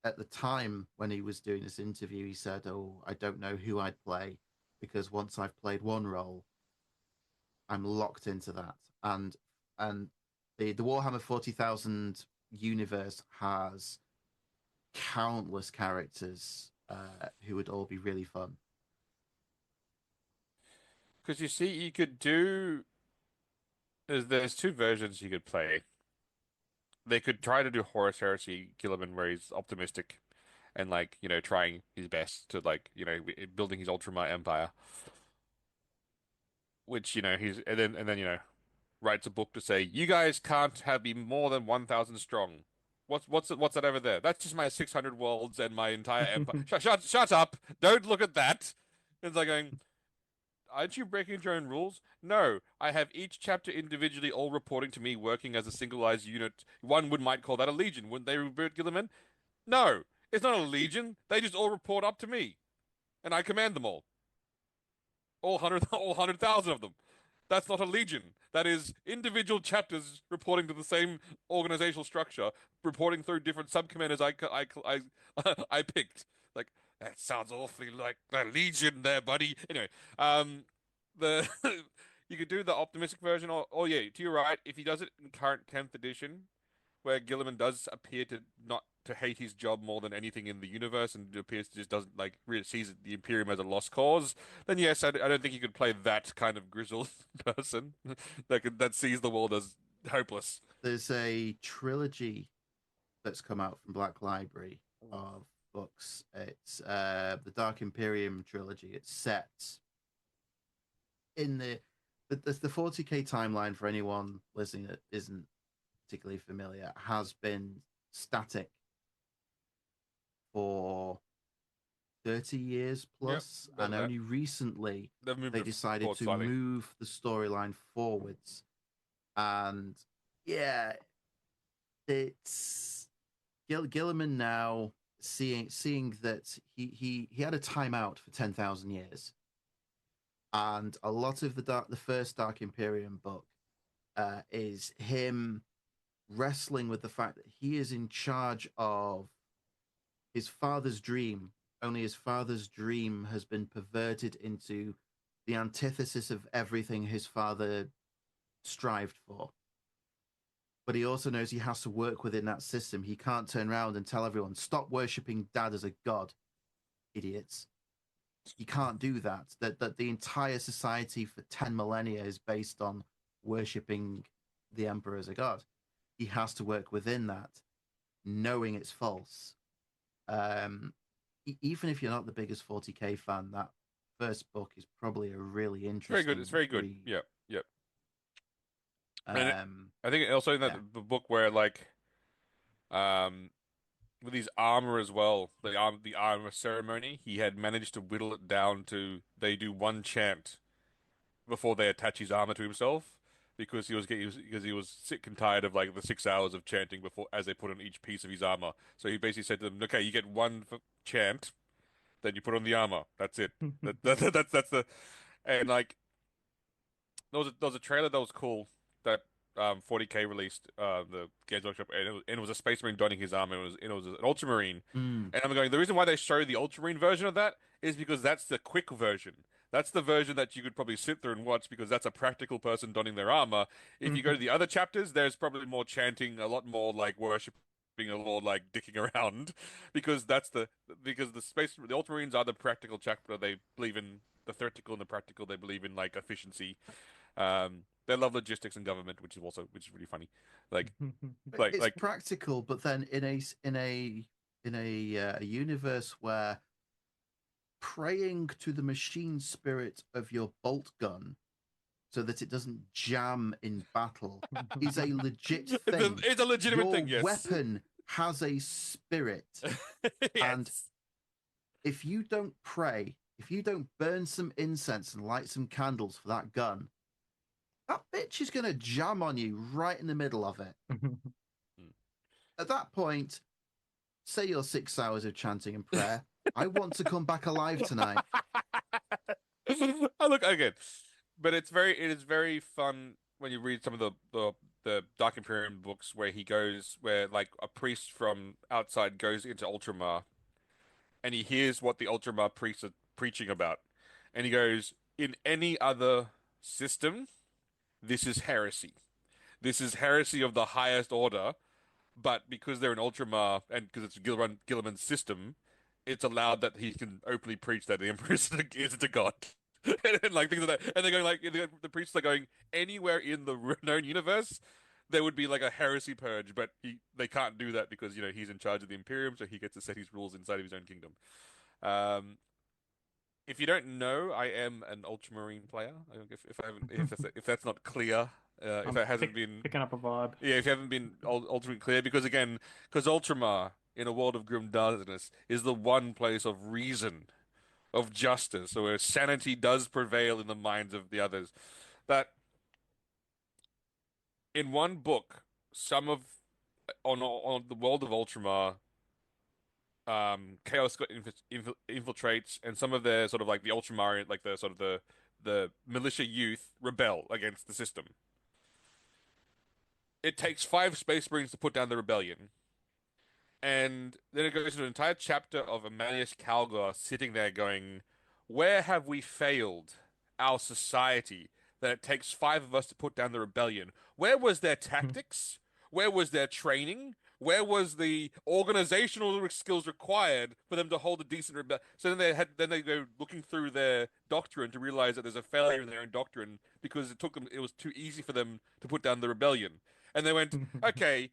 at the time when he was doing this interview, he said, "Oh, I don't know who I'd play because once I've played one role, I'm locked into that." And the Warhammer 40,000 universe has countless characters who would all be really fun. because you see, you could do. There's two versions you could play. They could try to do Horus Heresy Gilliman, where he's optimistic and like trying his best to like building his Ultramar empire, which he's and then writes a book to say you guys can't have be more than 1,000 strong. What's that over there? That's just my 600 worlds and my entire empire. Shut up! Don't look at that. It's like going, aren't you breaking your own rules? No, I have each chapter individually, all reporting to me, working as a singleized unit. One might call that a legion, wouldn't they, Robert Gilliman? No, it's not a legion. They just all report up to me, and I command them all 100,000 of them. That's not a legion. That is individual chapters reporting to the same organizational structure, reporting through different subcommanders I picked. Like, that sounds awfully like a legion there, buddy. Anyway, the you could do the optimistic version, or yeah, to your right, if he does it in current 10th edition, where Gilliman does appear to not to hate his job more than anything in the universe, and appears to just doesn't like really sees the Imperium as a lost cause, then yes, I don't think you could play that kind of grizzled person that sees the world as hopeless. There's a trilogy that's come out from Black Library of books. It's the Dark Imperium trilogy. It's set in the 40k timeline. For anyone listening that isn't particularly familiar, has been static for 30 years plus, Yep, and only recently they decided to slightly. move the storyline forwards. And yeah, it's Gilliman now seeing that he had a timeout for 10,000 years, and a lot of the first Dark Imperium book is him wrestling with the fact that he is in charge of his father's dream. Only his father's dream has been perverted into the antithesis of everything his father strived for. but he also knows he has to work within that system. He can't turn around and tell everyone, stop worshipping Dad as a god, idiots. You can't do that. That the entire society for 10 millennia is based on worshipping the Emperor as a god. He has to work within that, knowing it's false. Even if you're not the biggest 40k fan, that first book is probably a really interesting. Very good. It's very good. read. Yep. Yep. Um, I think also in that yeah. the book where like with his armor as well, the armor ceremony, he had managed to whittle it down to they do one chant before they attach his armor to himself because he was sick and tired of like the 6 hours of chanting before as they put on each piece of his armor. So he basically said to them, "Okay, you get one chant, then you put on the armor. That's it. That's the and like there was a trailer that was cool that 40K released the Games Workshop and it was a Space Marine donning his armor. It was an Ultramarine, Mm. and I'm going. The reason why they show the Ultramarine version of that is because that's the quick version. That's the version that you could probably sit through and watch because that's a practical person donning their armor. If you go to the other chapters, there's probably more chanting, a lot more like worshiping, a lot like dicking around, because the Ultramarines are the practical chapter. They believe in the theoretical and the practical. They believe in like efficiency. They love logistics and government, which is really funny. Like It's practical, but then in a universe where praying to the machine spirit of your bolt gun so that it doesn't jam in battle is a legit thing. It's a legitimate Your thing, yes. weapon has a spirit. And Yes. if you don't pray, if you don't burn some incense and light some candles for that gun, that bitch is going to jam on you right in the middle of it. At that point, say your 6 hours of chanting and prayer. I want to come back alive tonight. Oh, look again, but it is very fun when you read some of the Dark Imperium books where like a priest from outside goes into Ultramar and he hears what the Ultramar priests are preaching about, and he goes, in any other system, this is heresy. This is heresy of the highest order, but because they're an Ultramar and because it's Gilliman's system, it's allowed that he can openly preach that the Emperor isn't a god. And like things like that. And they're going like the priests are going anywhere in the known universe, there would be like a heresy purge, but they can't do that because he's in charge of the Imperium, so he gets to set his rules inside of his own kingdom. Um, if you don't know, I am an Ultramarine player. If I haven't, if that's not clear, if that hasn't been picking up a vibe. yeah, if you haven't been ultimately clear, because Ultramar in a world of grim darkness is the one place of reason, of justice, so where sanity does prevail in the minds of the others. That in one book, some of on the world of Ultramar, Chaos infiltrates, and some of their sort of like the Ultramar, like the sort of the militia youth rebel against the system. It takes 5 Space Marines to put down the rebellion. And then it goes into an entire chapter of Amalius Calgar sitting there going, where have we failed our society that it takes 5 of us to put down the rebellion? Where was their tactics? Where was their training? Where was the organizational skills required for them to hold a decent rebellion? So then they go looking through their doctrine to realize that there's a failure in their own doctrine because it was too easy for them to put down the rebellion. And they went, okay,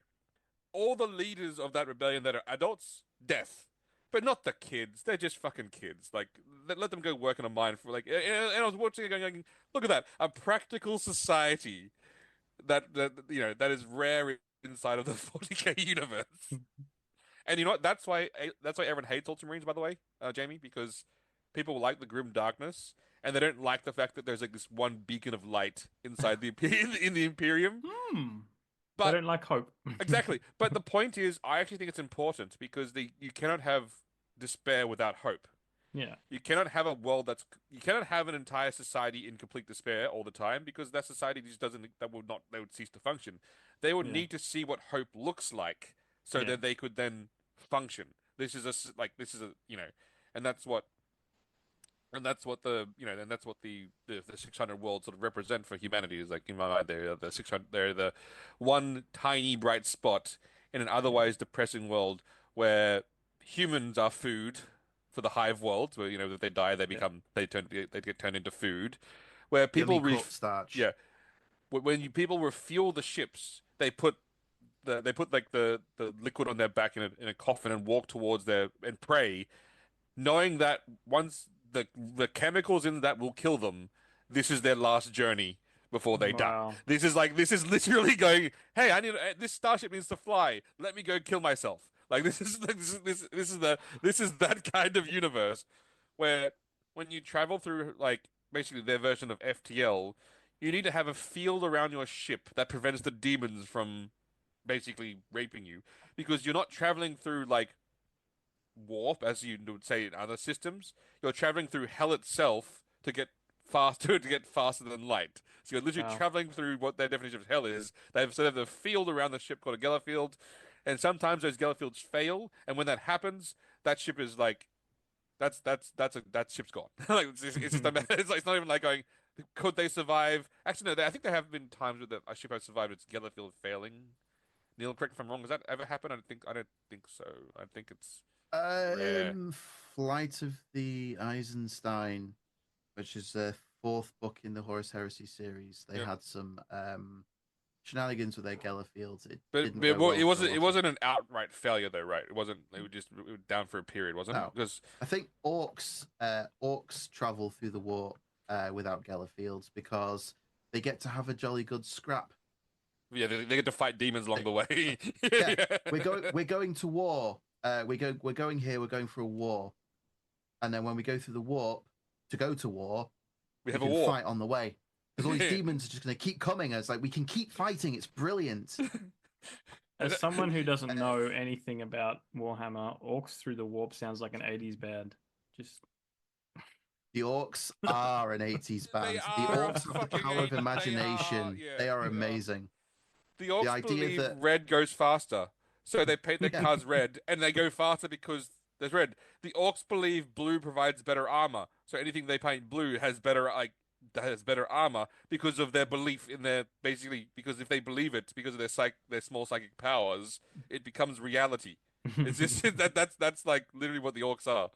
all the leaders of that rebellion that are adults, death. But not the kids. They're just fucking kids. Like, let them go work in a mine for like. And I was watching it going, look at that, a practical society that that is rare inside of the 40K universe. And you know what? That's why everyone hates Ultramarines, by the way, Jamie, because people like the grim darkness, and they don't like the fact that there's like this one beacon of light inside in the Imperium. But I don't like hope. Exactly. But the point is, I actually think it's important because you cannot have despair without hope. Yeah. You cannot have an entire society in complete despair all the time because that society just they would cease to function. They would need to see what hope looks like so that they could then function. And And that's what and that's what the 600 worlds sort of represent for humanity. Is like in my mind, they're the 600. They're the one tiny bright spot in an otherwise depressing world where humans are food for the hive world. Where if they die, Yeah. they get turned into food. Where people Yummy crop starch. yeah, people refuel the ships, they put like the liquid on their back in a coffin and walk towards their and pray, knowing that once the chemicals in that will kill them, this is their last journey before they die. Wow. This is literally going, hey, this starship needs to fly. Let me go kill myself. Like this is that kind of universe where when you travel through like basically their version of FTL, you need to have a field around your ship that prevents the demons from basically raping you because you're not traveling through like warp, as you would say in other systems. You're traveling through hell itself to get faster than light. So you're literally Wow. traveling through what their definition of hell is. They have a field around the ship called a Geller field, and sometimes those Geller fields fail, and when that happens, that ship is like that ship's gone. Like it's just it's not even like going. Could they survive? Actually, no. I think there have been times where a ship has survived its Geller field failing. Neil, correct me if I'm wrong. Has that ever happened? I don't think so. I think it's rare. Flight of the Eisenstein, which is the fourth book in the Horus Heresy series. They had some shenanigans with their Geller fields. It didn't go well it for wasn't a lot it wasn't an outright failure though, right? It wasn't. It was down for a period, wasn't it? No. Because I think orcs travel through the warp without Geller fields because they get to have a jolly good scrap. yeah, they get to fight demons along the way. Yeah, we're going to war. We're going here. We're going for a war, and then when we go through the warp to go to war, we have a can war. fight on the way. Because all these demons are just going to keep coming. It's like we can keep fighting. It's brilliant. As someone who doesn't know anything about Warhammer, Orcs Through the Warp sounds like an 80s band. Just The orcs are an 80s band. The orcs have the power of imagination. They are amazing. The orcs idea believe that- red goes faster, so they paint their cars red, and they go faster because there's red. The orcs believe blue provides better armor, so anything they paint blue has better armor because of their belief in because if they believe it because of their small psychic powers, it becomes reality. It's just that's like literally what the orcs are.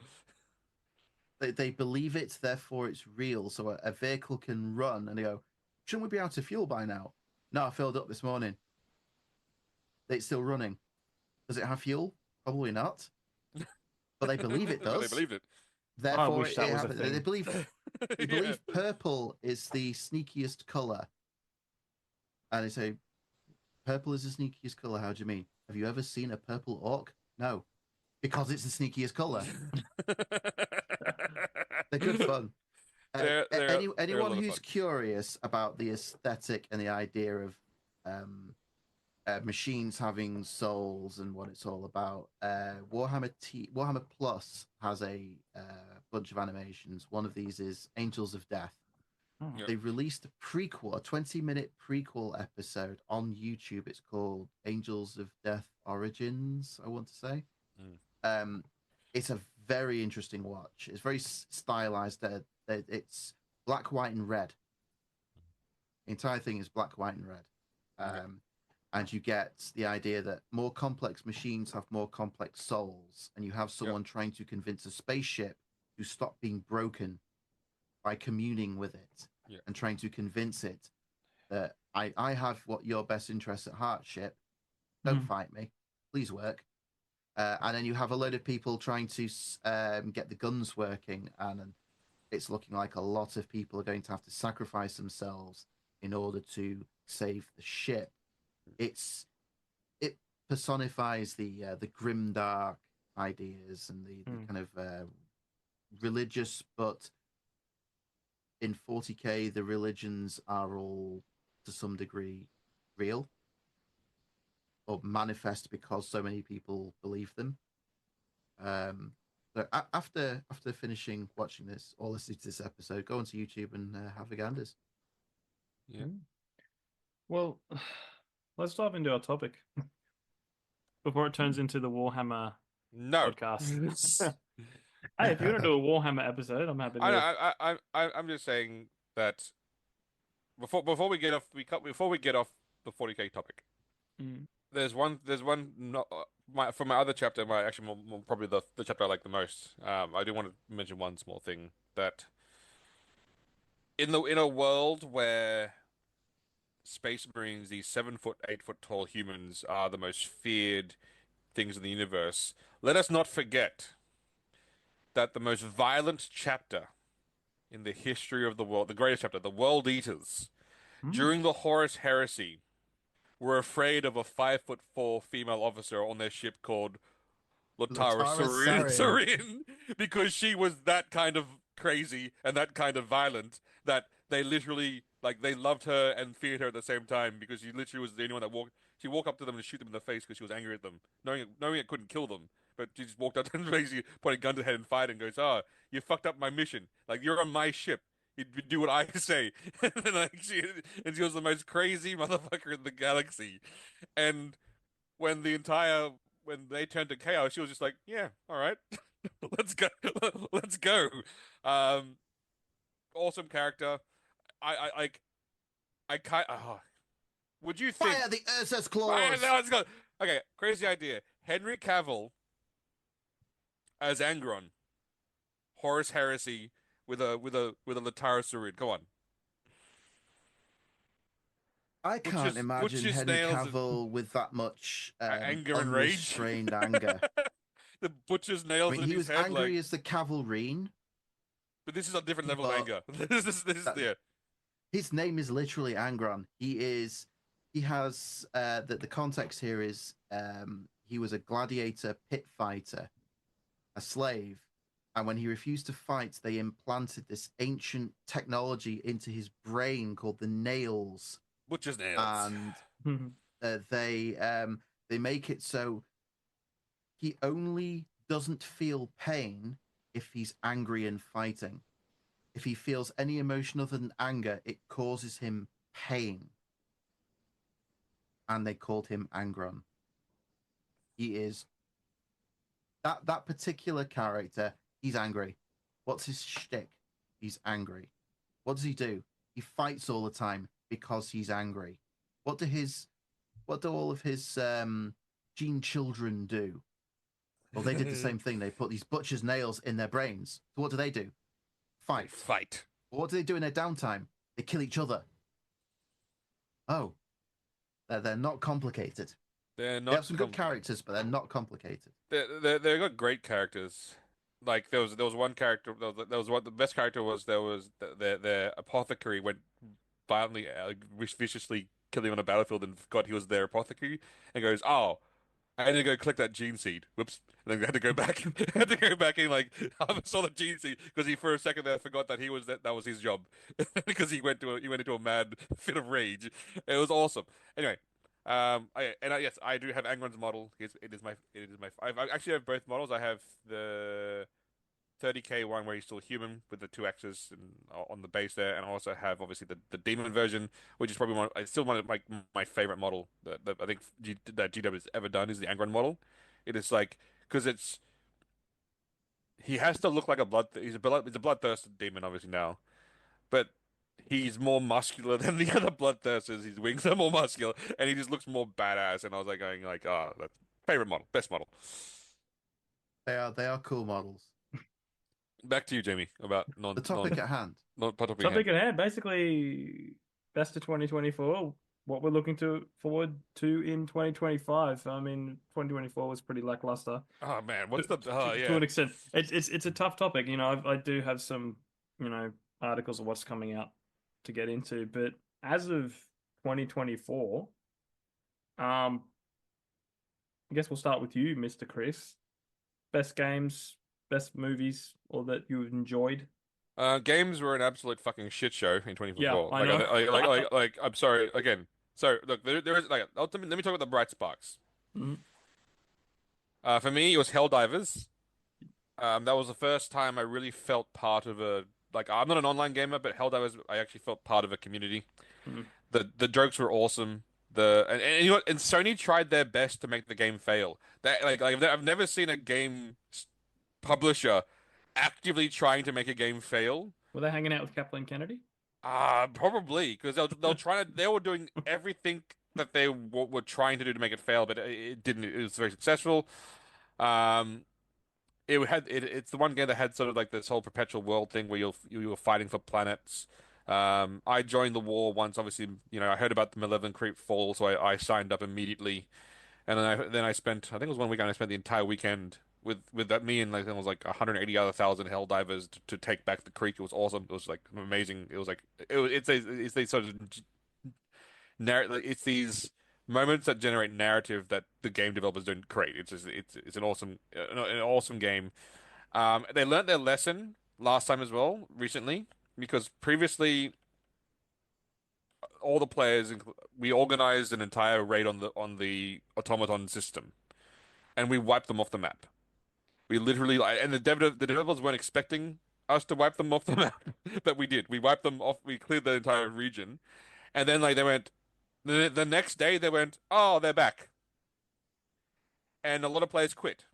They believe it, therefore it's real. So a vehicle can run, and they go, "Shouldn't we be out of fuel by now?" No, I filled up this morning. It's still running. Does it have fuel? Probably not. But they believe it does. They believe it. Therefore, wish that was a thing. they believe Yeah. purple is the sneakiest color. And they say, purple is the sneakiest color. How do you mean? Have you ever seen a purple orc? No, because it's the sneakiest color. They're good fun. They're a Anyone lot of who's fun. curious about the aesthetic and the idea of machines having souls and what it's all about, Warhammer Plus has a bunch of animations. One of these is Angels of Death. Oh. Yeah. They released a 20-minute prequel episode on YouTube. It's called Angels of Death Origins, I want to say. It's a very interesting watch. It's very stylized. It's black, white, and red. The entire thing is black, white, and red. And you get the idea that more complex machines have more complex souls, and you have someone trying to convince a spaceship to stop being broken by communing with it and trying to convince it that I have what your best interests at heart, ship. Don't fight me. Please work. And then you have a load of people trying to get the guns working, and it's looking like a lot of people are going to have to sacrifice themselves in order to save the ship. It personifies the grim dark ideas and the kind of religious, but in 40K the religions are all to some degree real or manifest because so many people believe them. So after finishing watching this or listening to this episode, go onto YouTube and have a ganders. Yeah. Well, let's dive into our topic before it turns into the Warhammer No. podcast. Hey, if you want to do a Warhammer episode, I'm happy to do it. I'm just saying that before we get off before we get off the 40K topic. Mm. There's one not for my other chapter, my actually more, probably the chapter I like the most. I do want to mention one small thing that in a world where Space Marines, these 7 foot, 8 foot tall humans, are the most feared things in the universe, let us not forget that the most violent chapter in the history of the world, the greatest chapter, the World Eaters, Mm. during the Horus Heresy, were afraid of a 5'4" female officer on their ship called Latara Latara Sarin, Sarin. Sarin, because she was that kind of crazy and that kind of violent that they literally like they loved her and feared her at the same time because she literally was the only one that walked. She walked up to them and shoot them in the face because she was angry at them, knowing it couldn't kill them. But she just walked up and basically pointed a gun to her head and fired and goes, "Ah, you fucked up my mission. Like you're on my ship. You do what I say." And like she was the most crazy motherfucker in the galaxy. And when the entire when they turned to chaos, she was just like, "Yeah, all right, let's go, let's go." Um, awesome character. I like. I kind. Would you think? Fire the Ursus Fire, claws. now let's go. Okay, crazy idea. Henry Cavill as Angron, Horus Heresy with a Latara Sarid. Come on, I can't butch imagine his Henry nails and Cavill with that much anger and rage. unrestrained anger. The butcher's I nails mean, in he his was head, angry like. as the Cavalrine, But this is a different level of but anger. This is that, yeah. his name is literally Angron. He has the context here is he was a gladiator pit fighter, a slave, and when he refused to fight, they implanted this ancient technology into his brain called the nails, Butcher's nails. and they make it so he only doesn't feel pain if he's angry and fighting. If he feels any emotion other than anger, it causes him pain. And they called him Angron. He is that particular character. He's angry. What's his shtick? He's angry. What does he do? He fights all the time because he's angry. What do all of his gene children do? Well, they did the same thing. They put these butcher's nails in their brains. So what do? Fight. Fight. What do they do in their downtime? They kill each other. Oh, they're not complicated. They're They not have some good characters, but they're not complicated. They got great characters. Like there was one character. There was one. The best character was their apothecary went violently, viciously killing on a battlefield and forgot he was their apothecary and goes, "Oh, I had to go collect that gene seed. Whoops." And then I had to go back. Had to go back and like harvest all the gene seed because he for a second there forgot that he was that was his job because he went into a mad fit of rage. It was awesome. Anyway, yes, I do have Angron's model. I actually have both models. I have the 30K one where he's still human with the two axes and, on the base there, and I also have obviously the demon version, which is probably it's still one of my favorite model that I think that GW has ever done is the Angron model. It is like because he has to look like he's a bloodthirsty demon obviously now, but he's more muscular than the other bloodthirsters. His wings are more muscular, and he just looks more badass. And I was like going like, oh, that's favorite model, best model. They are cool models. Back to you, Jamie, about The topic at hand. Topic at hand. Basically, best of 2024. What we're looking forward to in 2025. I mean, 2024 was pretty lackluster. Oh man, what's to an extent? It's a tough topic. You know, I do have some articles of what's coming out to get into, but as of 2024, I guess we'll start with you, Mr. Chris. Best games, best movies, or that you enjoyed. Games were an absolute fucking shit show in 2024. Yeah, I know. Like, I'm sorry again. So look, there is like let me talk about the bright sparks. Mm-hmm. For me, it was Helldivers. That was the first time I really felt part of I'm not an online gamer, but Helldivers, I actually felt part of a community. Mm-hmm. The jokes were awesome. And you know what? And Sony tried their best to make the game fail. I've never seen a game publisher actively trying to make a game fail. Were they hanging out with Kathleen Kennedy? Probably because they were doing everything that they were trying to do to make it fail, but it didn't. It was very successful. Um, it's the one game that had sort of like this whole perpetual world thing where you were fighting for planets. I joined the war once. Obviously, I heard about the Malevolent Creep Fall, so I signed up immediately. And then I spent, I think it was one weekend. I spent the entire weekend with that me and like it was like 180 other thousand Helldivers to take back the creek. It was awesome. It was like amazing. It was like it's these sort of it's these moments that generate narrative that the game developers don't create. It's an awesome game. They learned their lesson last time as well recently because previously all the players we organized an entire raid on the automaton system and we wiped them off the map. We literally and the developers weren't expecting us to wipe them off the map, but we did. We wiped them off. We cleared the entire region, and then like they went the next day they went, oh, they're back, and a lot of players quit,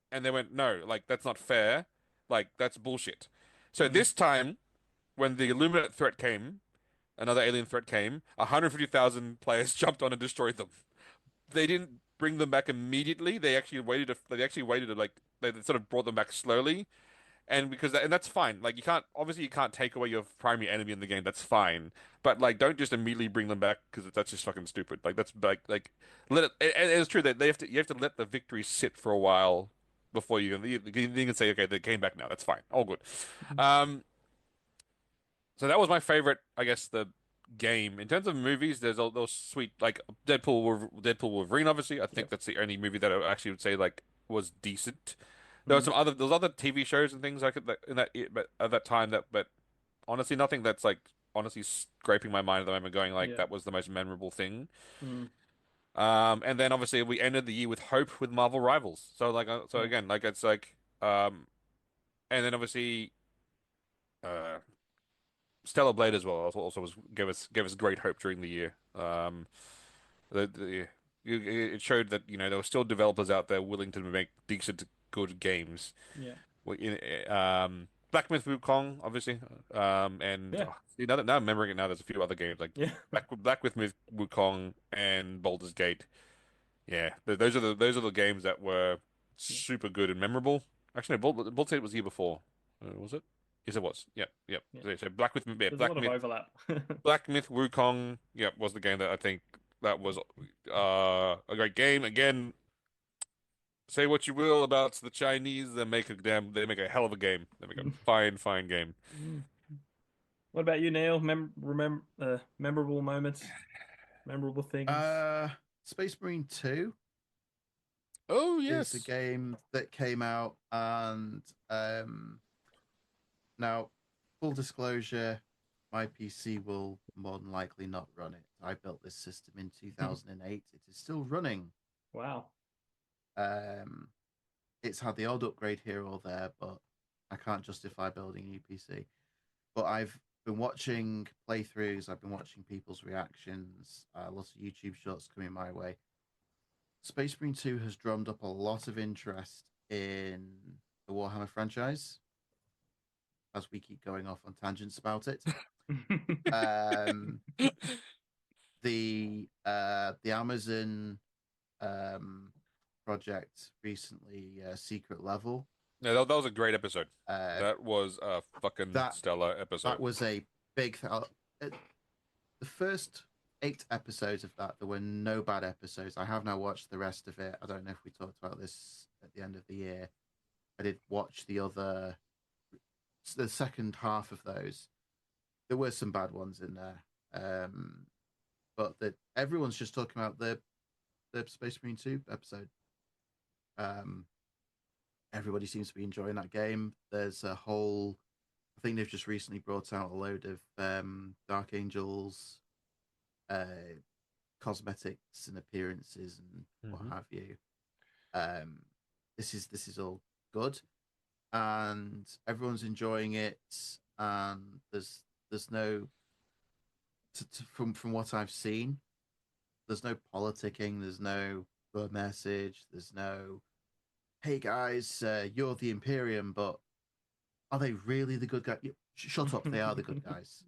and they went, no, like that's not fair, like that's bullshit. So this time, when the Illuminate threat came, another alien threat came, 150,000 players jumped on and destroyed them. They didn't bring them back immediately. They actually waited. Like they sort of brought them back slowly, and that's fine. Like you can't take away your primary enemy in the game. That's fine, but like don't just immediately bring them back because that's just fucking stupid. Like that's like let it. And it's true that you have to let the victory sit for a while before you can say okay they came back now. That's fine. All good. So that was my favorite, I guess, the game. In terms of movies, there's all those sweet like Deadpool Wolverine. Obviously, I think that's the only movie that I actually would say like was decent. There were there was other TV shows and things like but at that time but honestly, nothing that's like honestly scraping my mind at the moment, going like that was the most memorable thing. And then obviously we ended the year with Hope with Marvel Rivals. So like again, like it's like and then obviously Stellar Blade as well also gave us great hope during the year. It showed that there were still developers out there willing to make decent, good games. Yeah. Black Myth Wukong, obviously, and now I'm remembering it now, there's a few other games like Black Myth Wukong and Baldur's Gate. Yeah, those are the games that were super good and memorable. Actually, no, Baldur's Gate was the year before, was it? Yes, it was. Yep. So Black Myth, There's a lot of overlap. Black Myth Wukong, was the game that I think that was a great game. Again, say what you will about the Chinese, they make a hell of a game. They make a fine game. What about you, Neil? Memorable moments, memorable things. Space Marine 2. Oh yes, is a game that came out, and now, full disclosure, my PC will more than likely not run it. I built this system in 2008. It is still running. Wow. It's had the odd upgrade here or there, but I can't justify building a new PC. But I've been watching playthroughs. I've been watching people's reactions. Lots of YouTube shorts coming my way. Space Marine 2 has drummed up a lot of interest in the Warhammer franchise, as we keep going off on tangents about it. The Amazon project recently, Secret Level. Yeah, that was a great episode. That was a fucking stellar episode. That was a big thing. The first 8 episodes of that, there were no bad episodes. I have now watched the rest of it. I don't know if we talked about this at the end of the year. I did watch the second half of those. There were some bad ones in there, but everyone's just talking about the Space Marine 2 episode. Everybody seems to be enjoying that game. There's a whole, I think they've just recently brought out a load of Dark Angels cosmetics and appearances and what have you. This is all good, and everyone's enjoying it. And there's no, from what I've seen, there's no politicking. There's no message. There's no, hey guys, you're the Imperium, but Are they really the good guys? Shut up, they are the good guys.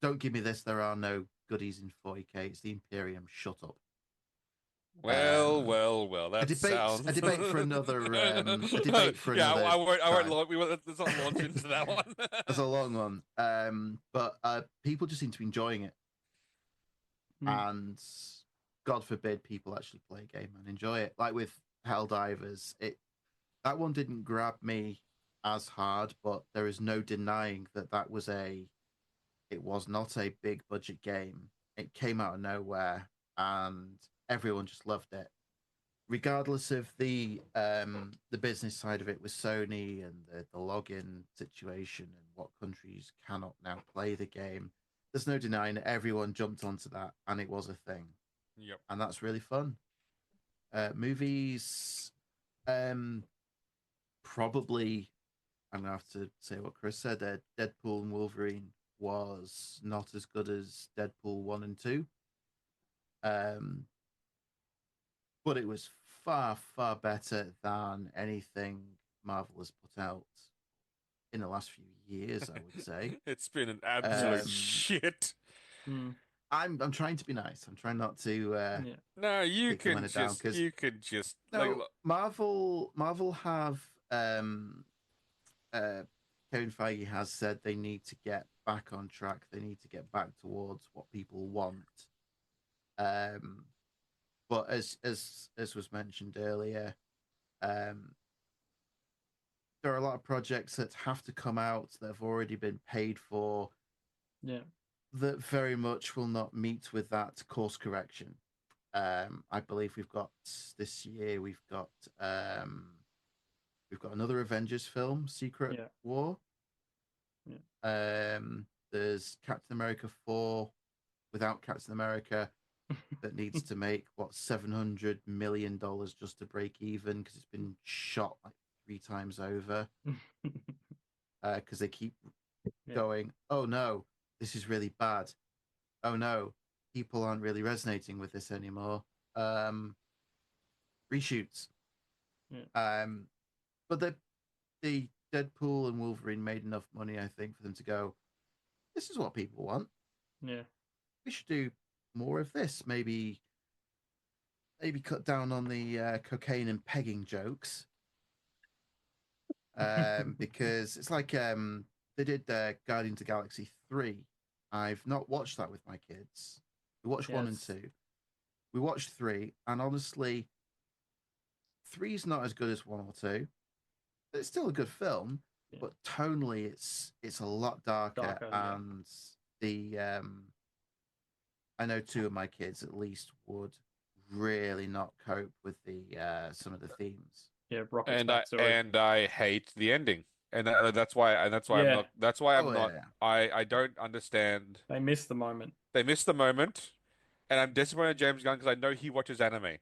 Don't give me this. There are no goodies in 40k. It's the Imperium. Shut up. Well, well, well. A That debate, sounds a debate for another. A debate for yeah, another. I won't. time. Let's not launch into that one. That's a long one. But people just seem to be enjoying it, and God forbid people actually play a game and enjoy it. Like with Helldivers, that one didn't grab me as hard, but there is no denying that it was not a big budget game. It came out of nowhere, and everyone just loved it, regardless of the business side of it with Sony and the login situation and what countries cannot now play the game. There's no denying that everyone jumped onto that, and it was a thing. Yep. And that's really fun. Movies, probably, I'm gonna have to say what Chris said. Deadpool and Wolverine was not as good as Deadpool 1 and 2. But it was far, far better than anything Marvel has put out in the last few years, I would say. It's been an absolute shit. I'm trying to be nice. I'm trying not to. No, you kick them when could they're down, just 'cause- you could just No, like, Marvel have. Kevin Feige has said they need to get back on track. They need to get back towards what people want. But as was mentioned earlier, there are a lot of projects that have to come out that have already been paid for. Yeah. That very much will not meet with that course correction. I believe we've got this year. We've got another Avengers film, Secret War. Yeah. There's Captain America 4 without Captain America that needs to make $700 million just to break even because it's been shot like 3 times over. Because they keep going, oh no, this is really bad. Oh no, people aren't really resonating with this anymore. Reshoots. But the Deadpool and Wolverine made enough money, I think, for them to go, this is what people want. Yeah. We should do more of this. Maybe cut down on the cocaine and pegging jokes. Because it's like they did Guardians of the Galaxy 3. I've not watched that with my kids. We watched 1 and 2. We watched 3, and honestly, 3 is not as good as 1 or 2. It's still a good film, but tonally it's a lot darker and the I know 2 of my kids at least would really not cope with the some of the themes. Yeah, Rocket's and I hate the ending, and that's why I'm not. That's why I'm not. I don't understand. They missed the moment. They missed the moment, and I'm disappointed in James Gunn because I know he watches anime.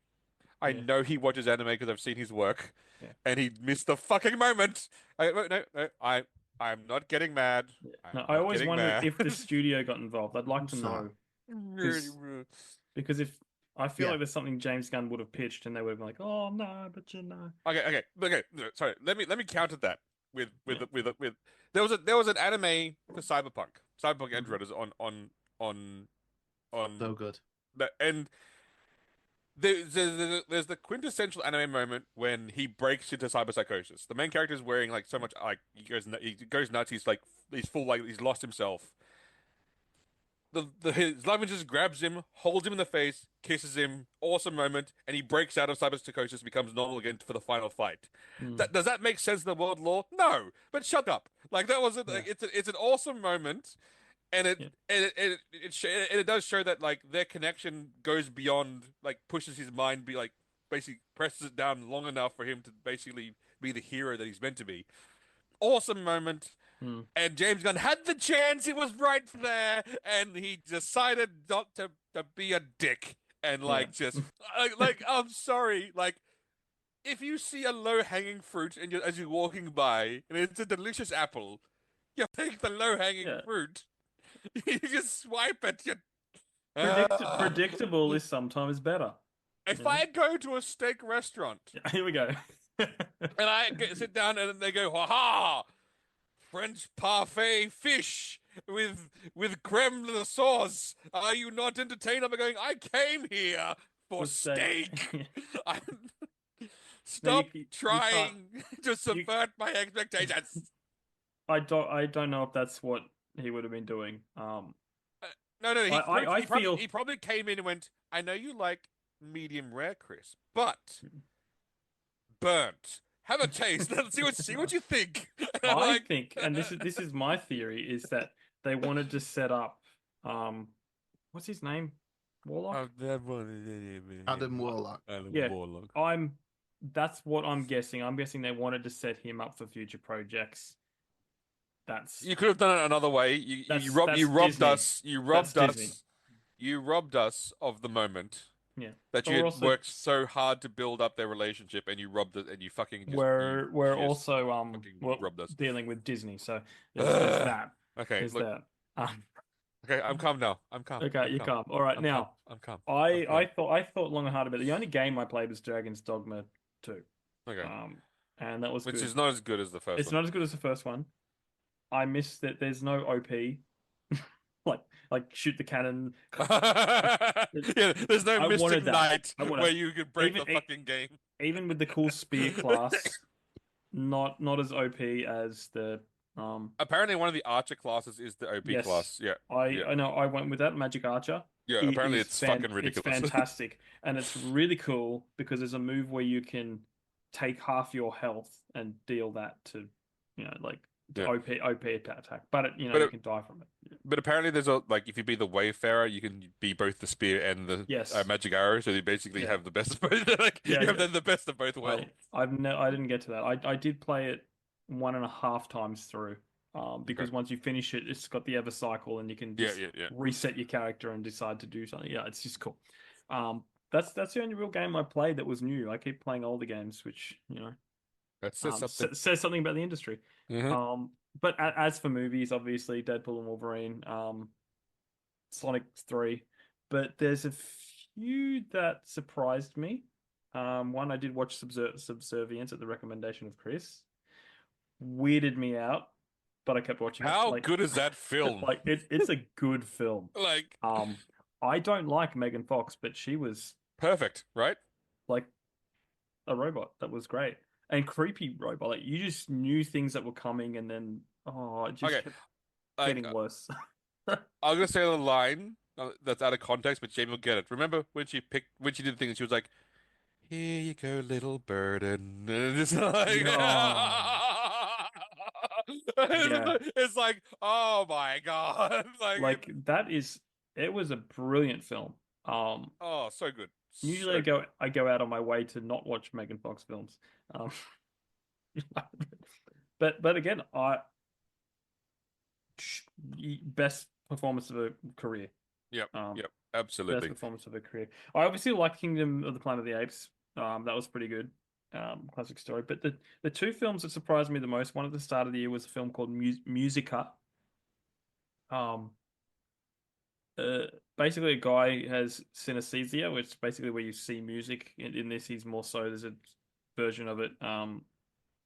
I know he watches anime because I've seen his work, and he missed the fucking moment. I'm not getting mad. No, I always wondered if the studio got involved. I'd like to know. Because if I feel like there's something James Gunn would have pitched, and they would have been like, "Oh no, but you know." Okay. Sorry, let me counter that with there was an anime for Cyberpunk Edge Runners on so good. And there's the quintessential anime moment when he breaks into cyberpsychosis. The main character is wearing like so much like he goes nuts. He's full, like he's lost himself. His love interest grabs him, holds him in the face, kisses him. Awesome moment, and he breaks out of cyberpsychosis, becomes normal again for the final fight. Does that make sense in the world lore? No, but shut up. Like that was it's an awesome moment. And it does show that like their connection goes beyond, like pushes his mind, be like basically presses it down long enough for him to basically be the hero that he's meant to be. Awesome moment. And James Gunn had the chance, it was right there, and he decided not to be a dick and just like I'm sorry, like if you see a low hanging fruit and as you're walking by and it's a delicious apple, you take the low hanging fruit. You just swipe it. Predictable is sometimes better. If I go to a steak restaurant, here we go, and I sit down and they go, "Ha ha!" French parfait fish with creme de sauce. Are you not entertained? I'm going, I came here for For steak." steak. I- No, Stop you trying to you- subvert my expectations. I don't know if that's what he would have been doing. No, he, I feel he probably came in and went, I know you like medium rare, Chris, but burnt. Have a taste. Let's see what you think. And I'm I like, think, and this is my theory, is that they wanted to set up, what's his name, Warlock. Adam Warlock. Yeah. That's what I'm guessing. I'm guessing they wanted to set him up for future projects. You could have done it another way. You That's robbed Disney. us. You robbed That's us. Disney. You robbed us of the moment Yeah. that But you we're had also- worked so hard to build up their relationship, and you robbed it, and you fucking just We're just also fucking well, robbed us. dealing with Disney, so there's that. Okay, There's look. that. Okay, I'm calm now. I'm calm. Okay, I'm you're calm. All right, I'm now calm. I thought long and hard about it. The only game I played was Dragon's Dogma 2. Okay. And that was Which good. is not as good as the first It's one. not as good as the first one. I miss that there's no OP. like shoot the cannon. Yeah, there's no I Mystic wanted that. Knight I wanted- where you could break Even- the fucking game. Even with the cool spear class, not as OP as the Apparently, one of the archer classes is the OP Yes. class. Yeah, I know I went with that Magic Archer. yeah. It Apparently, is it's fucking ridiculous. It's fantastic, and it's really cool because there's a move where you can take half your health and deal that to, like Yeah. OP attack. But you But you it- can die from it. But apparently, there's a if you be the Wayfarer, you can be both the spear and the Yes. magic arrow. So you basically Yeah. have the best of both. Yeah, you have yeah. the best of both worlds. I didn't get to that. I did play it 1.5 times through. Because once you finish it, it's got the ever cycle, and you can just Yeah. reset your character and decide to do something. Yeah, it's just cool. That's the only real game I played that was new. I keep playing older games, which That says something. says something about the industry. Mhm. But as for movies, obviously Deadpool and Wolverine, Sonic 3, but there's a few that surprised me. One, I did watch Subservience at the recommendation of Chris. Weirded me out, but I kept watching it. How good is that film? It's a good film. Like I don't like Megan Fox, but she was perfect, right? like a robot. That was great. And creepy robot. Like you just knew things that were coming, and then it just Okay. kept Like, getting worse. I'm gonna say the line that's out of context, but Jamie will get it. Remember when she did the thing and she was like, "Here you go, little burden." And it's like, Yeah. it's like, oh my god, Like it was a brilliant film. oh, so good. Usually So I go out on my way to not watch Megan Fox films. But again, best performance of a career. Yep, Best absolutely. performance of a career. I obviously like Kingdom of the Planet of the Apes. That was pretty good. Classic story. But the two films that surprised me the most, one at the start of the year was a film called Musica. Basically a guy has synesthesia, which is basically where you see music. In this, he's more so, there's a version of it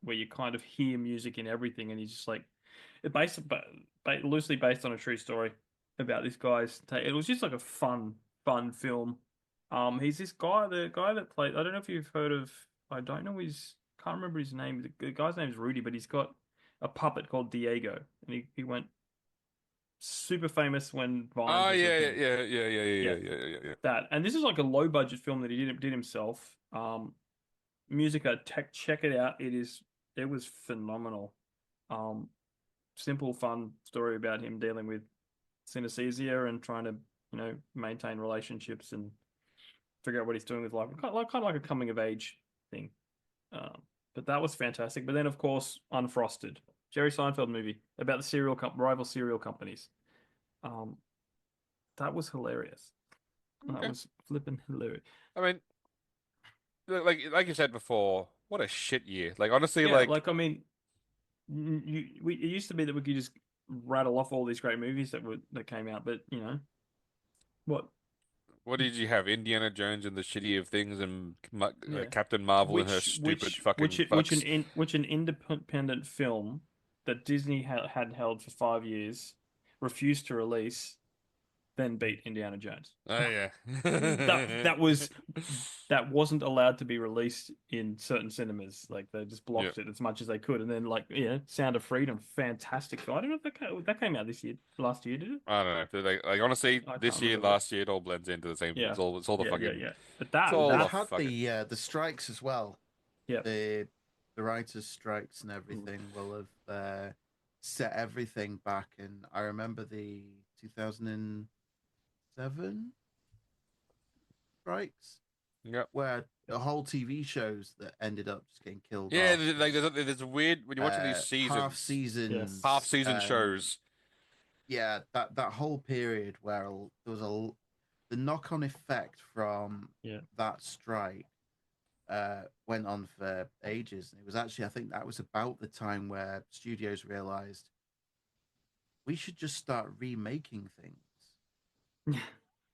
where you kind of hear music in everything, and he's just like, loosely based on a true story about this guy's take. It was just like a fun film. He's this guy, the guy that played, I don't know if you've heard of, can't remember his name. The guy's name is Rudy, but he's got a puppet called Diego, and he went super famous when Vine Oh was a yeah, thing. yeah. That, and this is like a low budget film that he did himself. Musica, check it out. It was phenomenal. Simple, fun story about him dealing with synesthesia and trying to maintain relationships and figure out what he's doing with life. Kind of like a coming of age thing. But that was fantastic. But then, of course, Unfrosted, Jerry Seinfeld movie about the rival cereal companies. That was hilarious. Okay. That was flipping hilarious. I mean, like you said before, what a shit year. Like honestly, Yeah, like I mean, it used to be that we could just rattle off all these great movies that came out, but what did you have? Indiana Jones and the Shitty of Things, and Yeah. Captain Marvel and her stupid fucking fucks. which an independent film that Disney had held for 5 years, refused to release, then beat Indiana Jones. Oh yeah. that wasn't allowed to be released in certain cinemas. Like they just blocked Yeah. it as much as they could. And then Sound of Freedom, fantastic film. I don't know if that came out last year, did it? I don't know. Like honestly, I this can't year, remember. last year, it all blends into the same. Yeah. It's all the fucking. Yeah. But It's all Well, the we've had fucking. the strikes as well. Yeah. The writers' strikes and everything will have set everything back. And I remember the 2007 strikes, Yeah. where the whole TV shows that ended up just getting killed Yeah, off. like there's a weird when you're watching these half seasons, seasons, half season shows. Yeah, that whole period where there was the knock on effect from that strike went on for ages. And it was actually, I think that was about the time where studios realized we should just start remaking things.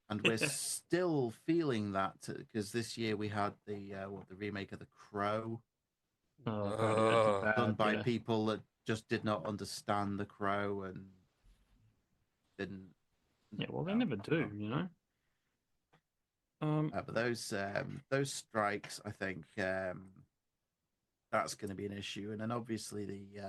And we're still feeling that because this year we had the remake of The Crow, done by people that just did not understand The Crow and didn't. Yeah, well, they never do, you know. But those strikes, I think, that's going to be an issue, and then obviously the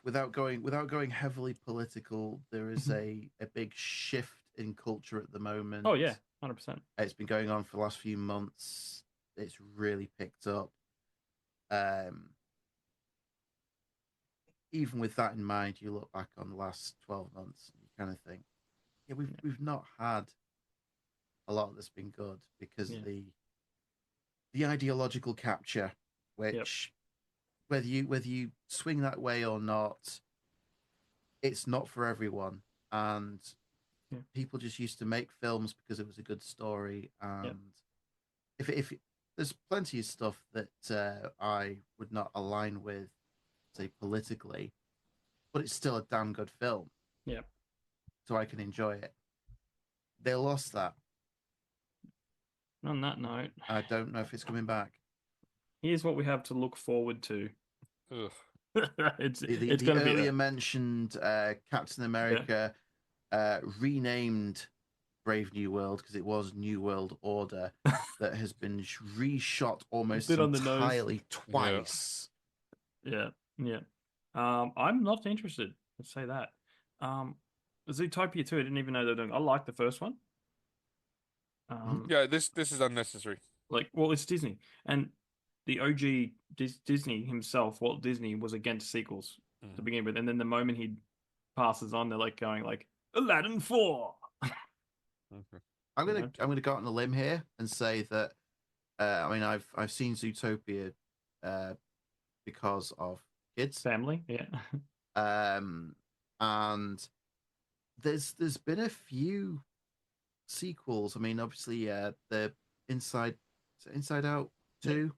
without going heavily political, there is a big shift in culture at the moment. Oh yeah, 100%. It's been going on for the last few months. It's really picked up. Even with that in mind, you look back on the last 12 months, and you kind of think, yeah, we've not had a lot that's been good because the ideological capture, which whether you swing that way or not, it's not for everyone, and people just used to make films because it was a good story, and if there's plenty of stuff that I would not align with, say politically, but it's still a damn good film. Yeah. So I can enjoy it. They lost that. On that note, I don't know if it's coming back. Here's what we have to look forward to. it's the going to be earlier mentioned Captain America renamed Brave New World because it was New World Order that has been reshot almost entirely twice. Yeah. I'm not interested. Let's say that. Zootopia 2, I didn't even know they were doing. I like the first one. Yeah, this is unnecessary. It's Disney, and the OG Disney himself, Walt Disney, was against sequels to begin with, and then the moment he passes on, they're going Aladdin 4. I'm gonna go out on a limb here and say that I've seen Zootopia because of kids, family, and there's been a few sequels. I mean, obviously, the Inside Out 2.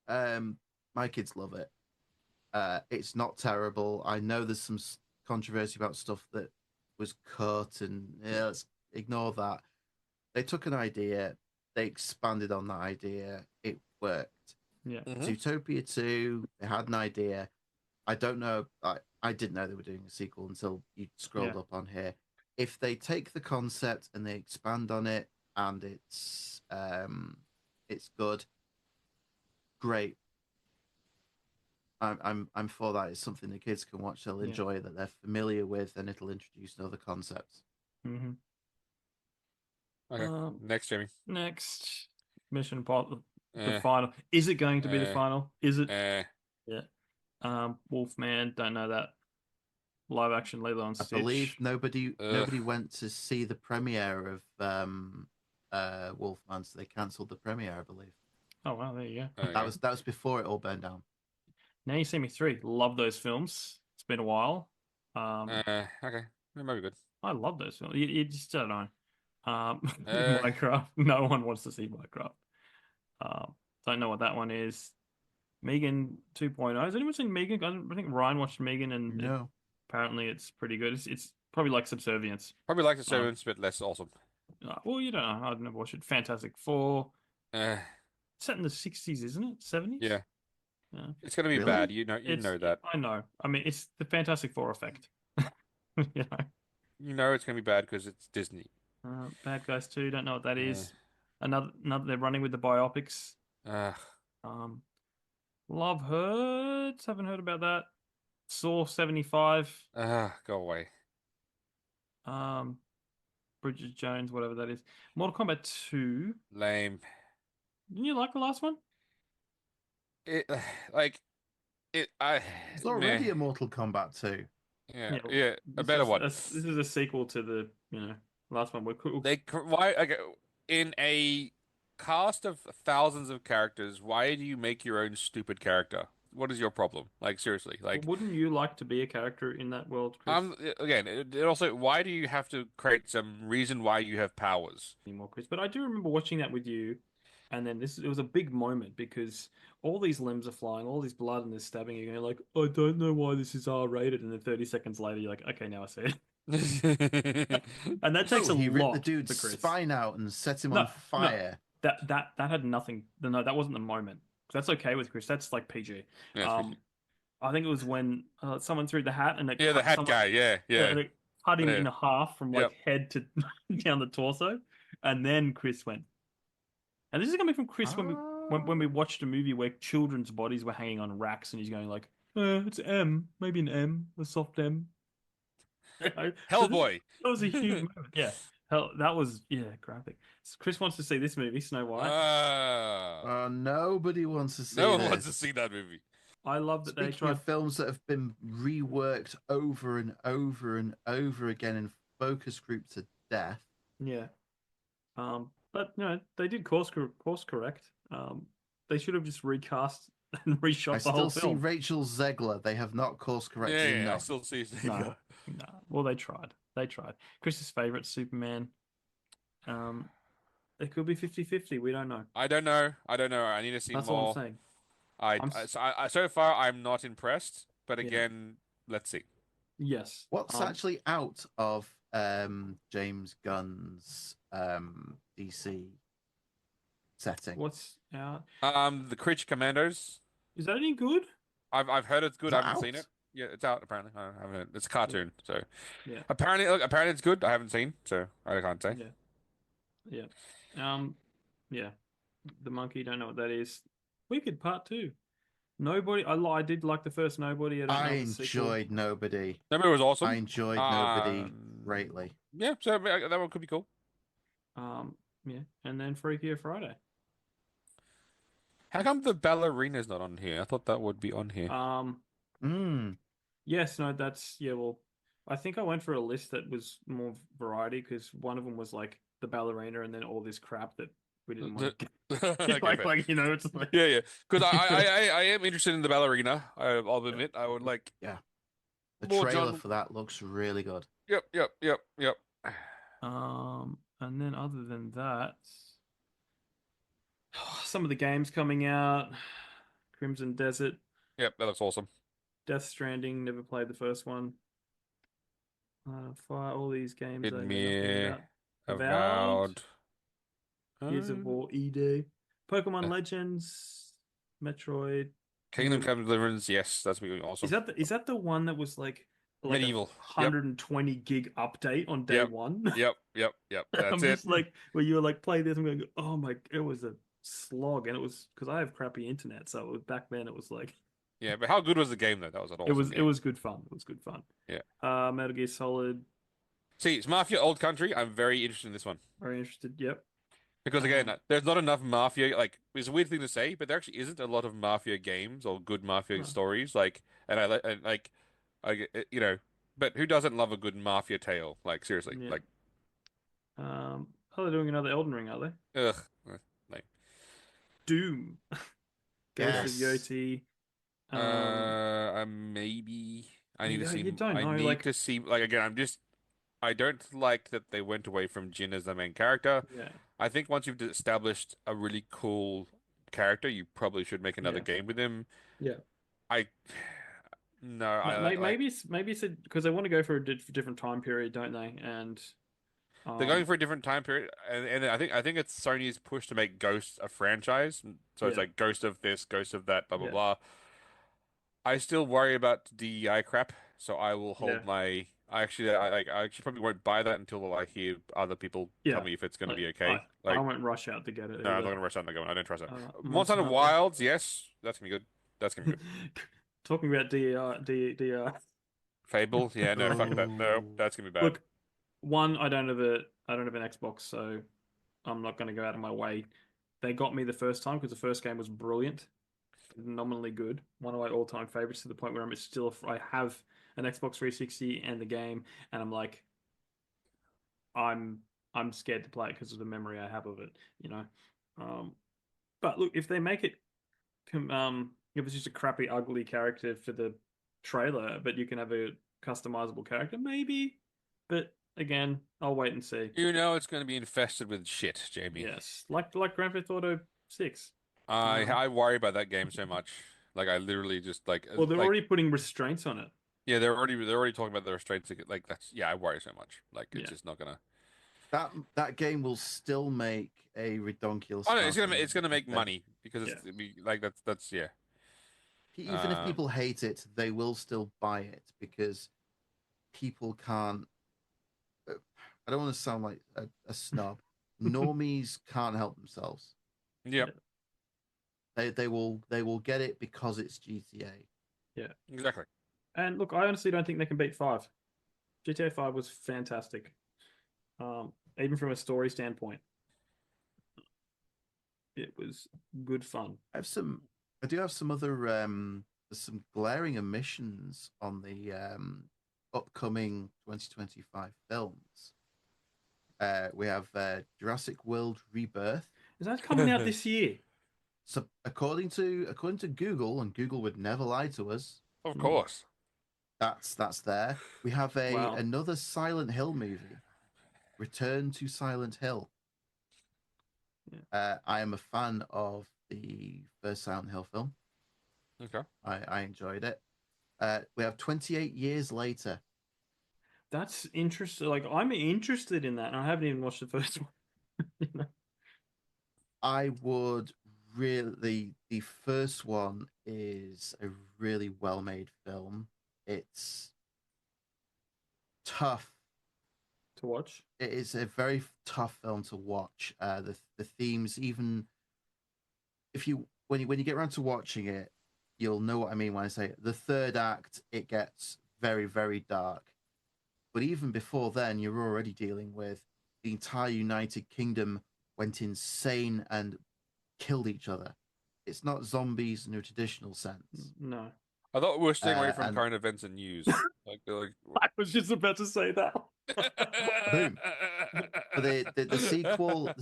My kids love it. It's not terrible. I know there's some controversy about stuff that was cut, and let's ignore that. They took an idea, they expanded on that idea. It worked. Yeah. Zootopia 2, they had an idea. I don't know. I didn't know they were doing a sequel until you scrolled up on here. If they take the concept and they expand on it, and it's good, great. I'm for that. It's something the kids can watch. They'll enjoy, that they're familiar with, and it'll introduce other concepts. Okay. Next, Jamie. Next Mission Impossible. The final. Is it going to be the final? Is it? Yeah. Wolfman. Don't know that. Live action Lilo and Stitch. I believe nobody went to see the premiere of Wolfman, so they cancelled the premiere, I believe. Oh wow, there you go. That was before it all burned down. Now You See Me 3. Love those films. It's been a while. Okay, that might be good. I love those films. You just don't know. Minecraft. No one wants to see Minecraft. Don't know what that one is. Megan 2.0. Has anyone seen Megan? I think Ryan watched Megan, and no. Apparently it's pretty good. It's probably like Subservience. Probably like Subservience, but less awesome. Well, you don't know. I've never watched it. Fantastic Four. Set in the 60s, isn't it? 70s? Yeah. It's going to be Really? bad. You know that. I know. I mean, it's the Fantastic Four effect. You know. You know it's going to be bad because it's Disney. Bad Guys 2, don't know what that Uh, is. Another they're running with the biopics. uh, Um, Love Hurts, haven't heard about that. Saw 75. go away. Um, Bridget Jones, whatever that is. Mortal Kombat 2. Lame. Didn't you like the last one? It like it. I. It's already meh. a Mortal Kombat 2. Yeah, well, yeah, a better one. This is a sequel to the last one. We're cool. Why in a cast of thousands of characters, why do you make your own stupid character? What is your problem? Like seriously, like Wouldn't you like to be a character in that world, Chris? again, it also why do you have to create some reason why you have powers? Anymore, Chris. But I do remember watching that with you, and then it was a big moment because all these limbs are flying, all this blood and this stabbing. You're going like, I don't know why this is R-rated, and then 30 seconds later, you're like, okay, now I see it. And that takes He a ripped lot the dude's for Chris. spine out and set him No, on fire. That had nothing. No, that wasn't the moment. That's okay with Chris. That's like PG. Yeah, it's I think it was when someone threw the hat and it yeah, the cut hat guy. Yeah, and yeah. it cut him Yeah. in half from like Yep. head to down the torso, and then Chris went. And this is coming from Chris when we watched a movie where children's bodies were hanging on racks, and he's going like, "It's M, maybe an M, a soft M." Hellboy. That was a huge moment. Yeah, that was graphic. Chris wants to see this movie, Snow White. Nobody wants to see No one this. wants to see that movie. I love that they Speaking tried. of films that have been reworked over and over and over again and focus grouped to death. Yeah. But they did course correct. They should have just recast and reshot I the whole still see film. Rachel Zegler. They have not course corrected Yeah, I enough. still see. No. Well, they tried. Chris's favorite, Superman. It could be 50-50. We don't know. I don't know. I need to see That's more. all I'm saying. So far, I'm not impressed. But Yeah. again, let's see. Yes. What's actually out of James Gunn's DC setting? What's out? The Critch Commandos. Is that any good? I've heard it's good. Is I that haven't seen out? it. Yeah, it's out apparently. I haven't. It's a cartoon, so Yeah. apparently it's good. I haven't seen, so I can't say. Yeah. Yeah. The monkey. Don't know what that is. Wicked Part 2. Nobody. I did like the first Nobody. I enjoyed Nobody. Nobody was awesome. I enjoyed Nobody greatly. Yeah, so that one could be cool. Yeah, and then Freakier Friday. How come the ballerina's not on here? I thought that would be on here. Yes, no, well, I think I went for a list that was more variety because one of them was like the ballerina and then all this crap that we didn't want to Okay, fair. it's like Yeah. Because I am interested in the ballerina. I'll admit, I would like. Yeah. The More trailer John- for that looks really good. Yep. and then other than that, some of the games coming out, Crimson Desert, Yep, that looks awesome. Death Stranding, never played the first one. Fire, all these games. Hidden I know nothing Mirror, about. Avowed. Gears of War, E-Day, Pokemon Legends, Metroid. Kingdom Come Deliverance. Yes, that's be awesome. Is that the one that was like Medieval. a 120 gig update on day Yep. one? Yep. That's I'm it. just like where you were like play this. I'm going, oh my, it was a slog, and it was because I have crappy internet, so it was, back then it was like Yeah, but how good was the game though? That was an awesome it game. was good fun. It was good fun. Yeah. Metal Gear Solid. See, it's Mafia Old Country. I'm very interested in this one. Very interested. Yep. Because again, there's not enough Mafia. Like, it's a weird thing to say, but there actually isn't a lot of Mafia games or good Mafia No. stories. Like, you know, but who doesn't love a good Mafia tale? Like, seriously, Yeah. like, Oh, they're doing another Elden Ring, are they? ugh. Doom. Ghost of Yes. Yoti. Maybe I need to see. You don't I know, need like- to see. Like again, I don't like that they went away from Jin as the main character. Yeah. I think once you've established a really cool character, you probably should make another Yeah. game with him. Yeah. Maybe Maybe it's because they want to go for a different time period, don't they? And they're going for a different time period, and I think it's Sony's push to make Ghost a franchise. So it's Yeah. like Ghost of this, Ghost of that, blah blah Yeah. blah. I still worry about DEI crap, so I will hold Yeah. my. I actually probably won't buy that until I hear other people tell Yeah. me if it's going to Like, be I okay. I Like, won't rush out to get it no, I'm not either. going to rush out and go. I don't trust that. Monster Monster Hunter. Wilds, yes, that's gonna be good. That's gonna be good. Talking about DEI. Fable, yeah, no, fuck that. No, Oh. that's gonna be bad. Look, I don't have an Xbox, so I'm not going to go out of my way. They got me the first time because the first game was brilliant, phenomenally good. One of my all-time favorites to the point where I have an Xbox 360 and the game, and I'm like, I'm I'm scared to play it because of the memory I have of it, you know. Um, but look, if they make it, if it's just a crappy, ugly character for the trailer, but you can have a customizable character, maybe. But again, I'll wait and see. You know it's going to be infested with shit, Jamie. Yes, like Grand Theft Auto 6. I worry about that game so much. Like I literally just Well, they're already putting restraints on it. yeah, they're already talking about the restraints. Like that's yeah, I worry so much. Like it's Yeah. just not gonna. That game will still make a redonkulous Oh no, amount of it's money. gonna make money because Yeah. like that's yeah. Even if Um, people hate it, they will still buy it because people can't. I don't want to sound like a snob. Normies can't help themselves. yeah, They will get it because it's GTA. Yeah. exactly. And look, I honestly don't think they can beat 5. GTA 5 was fantastic. Even from a story standpoint, it was good fun. I do have some other there's some glaring omissions on the upcoming 2025 films. We have Jurassic World Rebirth. Is that coming out this year? So according to Google, and Google would never lie to us, Of course. that's there. We have Wow. another Silent Hill movie, Return to Silent Hill. Yeah. I am a fan of the first Silent Hill film. Okay. I enjoyed it. We have 28 years later. That's interesting. Like, I'm interested in that, and I haven't even watched the first one. You know? I would really. The first one is a really well made film. It's tough. To watch. It is a very tough film to watch. The themes, even if you when you get around to watching it, you'll know what I mean when I say it. The third act, it gets very, very dark. But even before then, you're already dealing with the entire United Kingdom went insane and killed each other. It's not zombies in a traditional sense. No. I thought we were staying away from And current events and news. Like I was just about to say that. boom. But the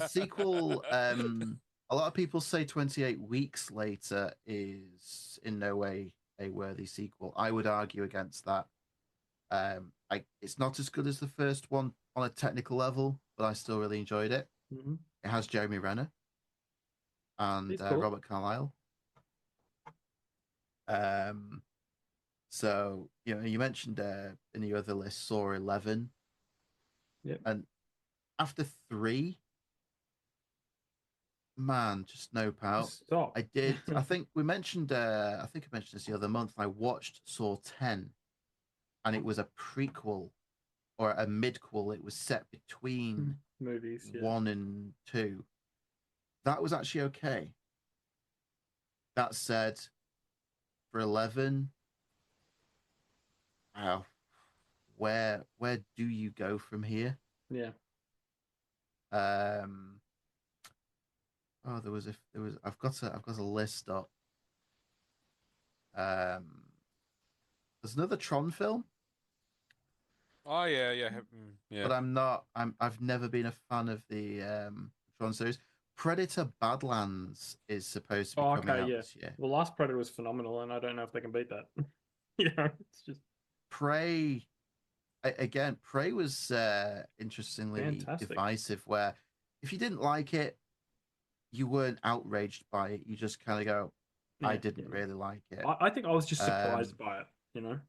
sequel, a lot of people say 28 weeks later is in no way a worthy sequel. I would argue against that. It's not as good as the first one on a technical level, but I still really enjoyed it. Mhm. It has Jeremy Renner and He's cool. Robert Carlyle. So you mentioned in your other list Saw 11. Yep. And after 3, man, just nope out. Stop. I did. I think we mentioned. I think I mentioned this the other month. I watched Saw 10, and it was a prequel or a midquel. It was set between Movies. Yeah. 1 and 2. That was actually okay. That said, for 11, wow, where do you go from here? Yeah. Oh, there was I've got a list up. There's another Tron film, oh yeah, yeah. but I've never been a fan of the Tron series. Predator Badlands is supposed to be Oh, coming okay. out Yeah. this year. The last Predator was phenomenal, and I don't know if they can beat that. It's just Prey Prey was interestingly Fantastic. divisive, where if you didn't like it, you weren't outraged by it. You just kind of go, I Yeah, didn't yeah. really like it. I think I was just surprised by it. You know.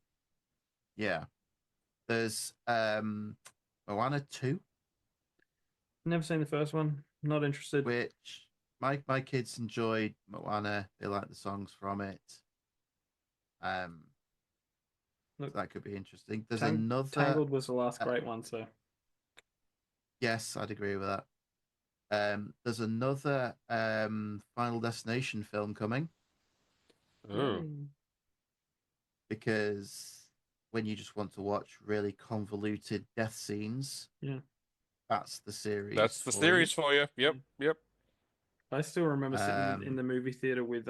Yeah. There's Moana 2, Never seen the first one. Not interested. which my kids enjoyed Moana. They like the songs from it. Look, that could be interesting. There's Tangled was the last great one, so Yes, I'd agree with that. There's another Final Destination film coming because when you just want to watch really convoluted death scenes, that's the series. That's the series for you. Yep. I still remember sitting in the movie theater with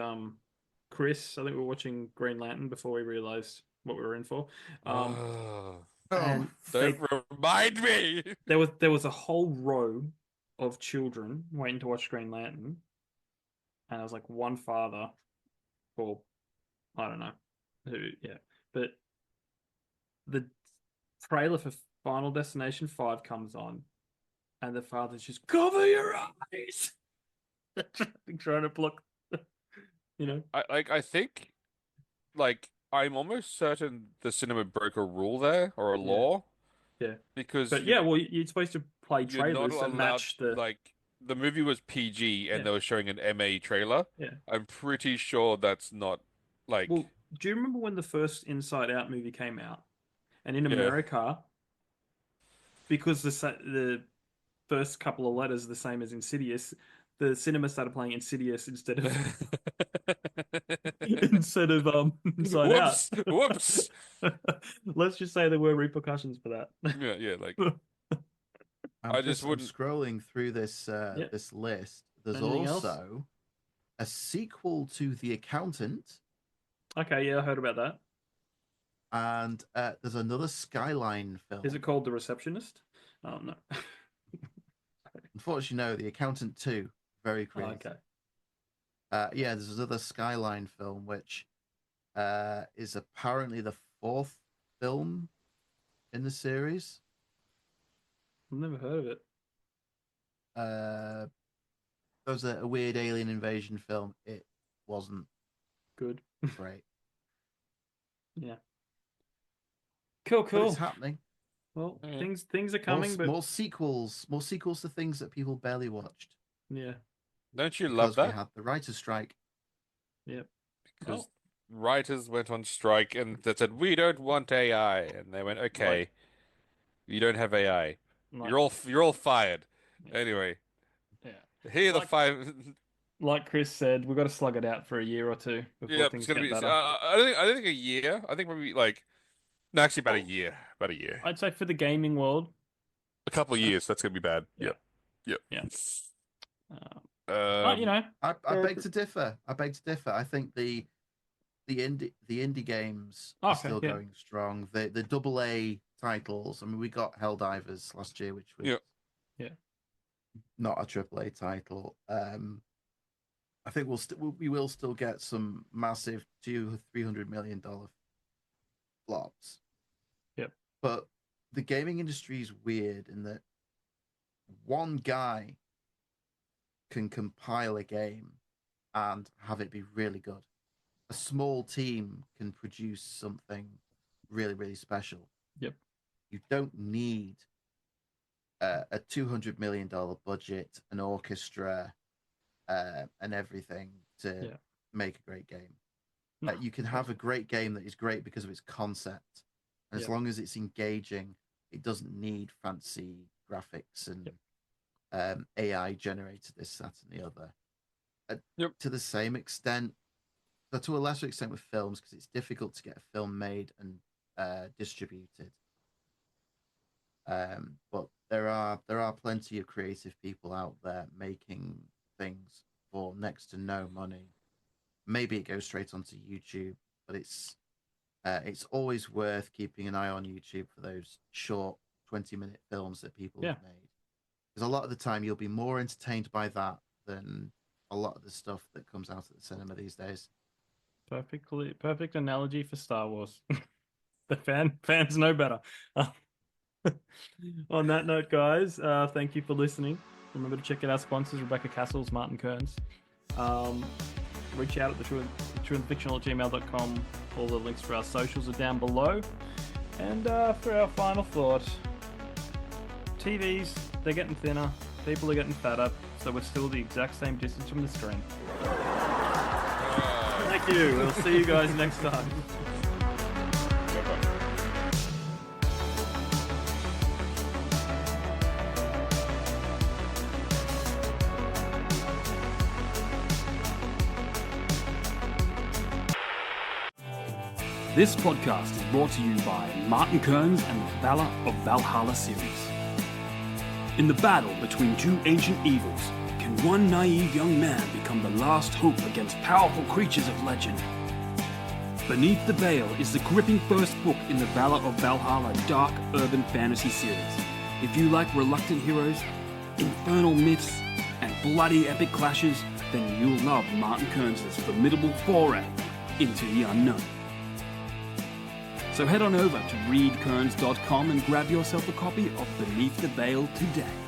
Chris. I think we were watching Green Lantern before we realized what we were in for. And don't remind me. There was a whole row of children waiting to watch Green Lantern, and I was like one father, or I don't know who. Yeah, but the trailer for Final Destination 5 comes on, and the father's just cover your eyes, trying to block. I think, like, I'm almost certain the cinema broke a rule there or a law. Yeah. Because well, you're supposed to play trailers that match the. Like, the movie was PG and they were showing an MA trailer. Yeah. I'm pretty sure that's not like. Well, do you remember when the first Inside Out movie came out? And in America, because the first couple of letters are the same as Insidious, the cinema started playing Insidious instead of Inside Out. Whoops. Let's just say there were repercussions for that. Yeah, like I just wouldn't. Scrolling through this this list. There's Anything also else? a sequel to The Accountant. Okay, yeah, I heard about that. And there's another Skyline film. Is it called The Receptionist? Oh no. Unfortunately, no. The Accountant 2. Very creative. Okay. Yeah, there's another Skyline film, which is apparently the 4th film in the series. I've never heard of it. There was a weird alien invasion film. It wasn't good. Great. Yeah. Cool. But it's happening. Well, things are coming, but more sequels to things that people barely watched. Yeah. Don't you love that? We had the writer's strike. Yep. Because writers went on strike and they said, we don't want AI. And they went, okay, you don't have AI. You're all fired. Yeah. Anyway. Yeah. Here are the 5... Like Chris said, we've got to slug it out for a year or two before things get better. I don't think a year. I think maybe actually about a year. About a year. I'd say for the gaming world, a couple of years. That's gonna be bad. Yep. Yeah. I beg to differ. I think the indie games are still going strong. The AA titles. I mean, we got Helldivers last year, which was not a AAA title. I think we will still get some massive $200-300 million flops. Yep. But the gaming industry is weird in that one guy can compile a game and have it be really good. A small team can produce something really, really special. Yep. You don't need a $200 million budget, an orchestra, and everything to make a great game. No. You can have a great game that is great because of its concept. And as long as it's engaging, it doesn't need fancy graphics and AI generated this, that, and the other. To the same extent, but to a lesser extent with films, because it's difficult to get a film made and distributed. But there are plenty of creative people out there making things for next to no money. Maybe it goes straight onto YouTube, but it's always worth keeping an eye on YouTube for those short 20-minute films that people have made. Because a lot of the time you'll be more entertained by that than a lot of the stuff that comes out at the cinema these days. Perfect analogy for Star Wars. The fans know better. On that note, guys, thank you for listening. Remember to check out our sponsors, Rebecca Cassells, Martin Kearns. Reach out at thetrueandthefictional@gmail.com. All the links for our socials are down below. And for our final thought, TVs, they're getting thinner, people are getting fatter, so we're still the exact same distance from the screen. Thank you. We'll see you guys next time. Bye-bye. This podcast is brought to you by Martin Kearns and the Valor of Valhalla series. In the battle between two ancient evils, can one naive young man become the last hope against powerful creatures of legend? Beneath the Veil is the gripping first book in the Valor of Valhalla dark urban fantasy series. If you like reluctant heroes, infernal myths, and bloody epic clashes, then you'll love Martin Kearns' formidable foray into the unknown. So head on over to readkearns.com and grab yourself a copy of Beneath the Veil today.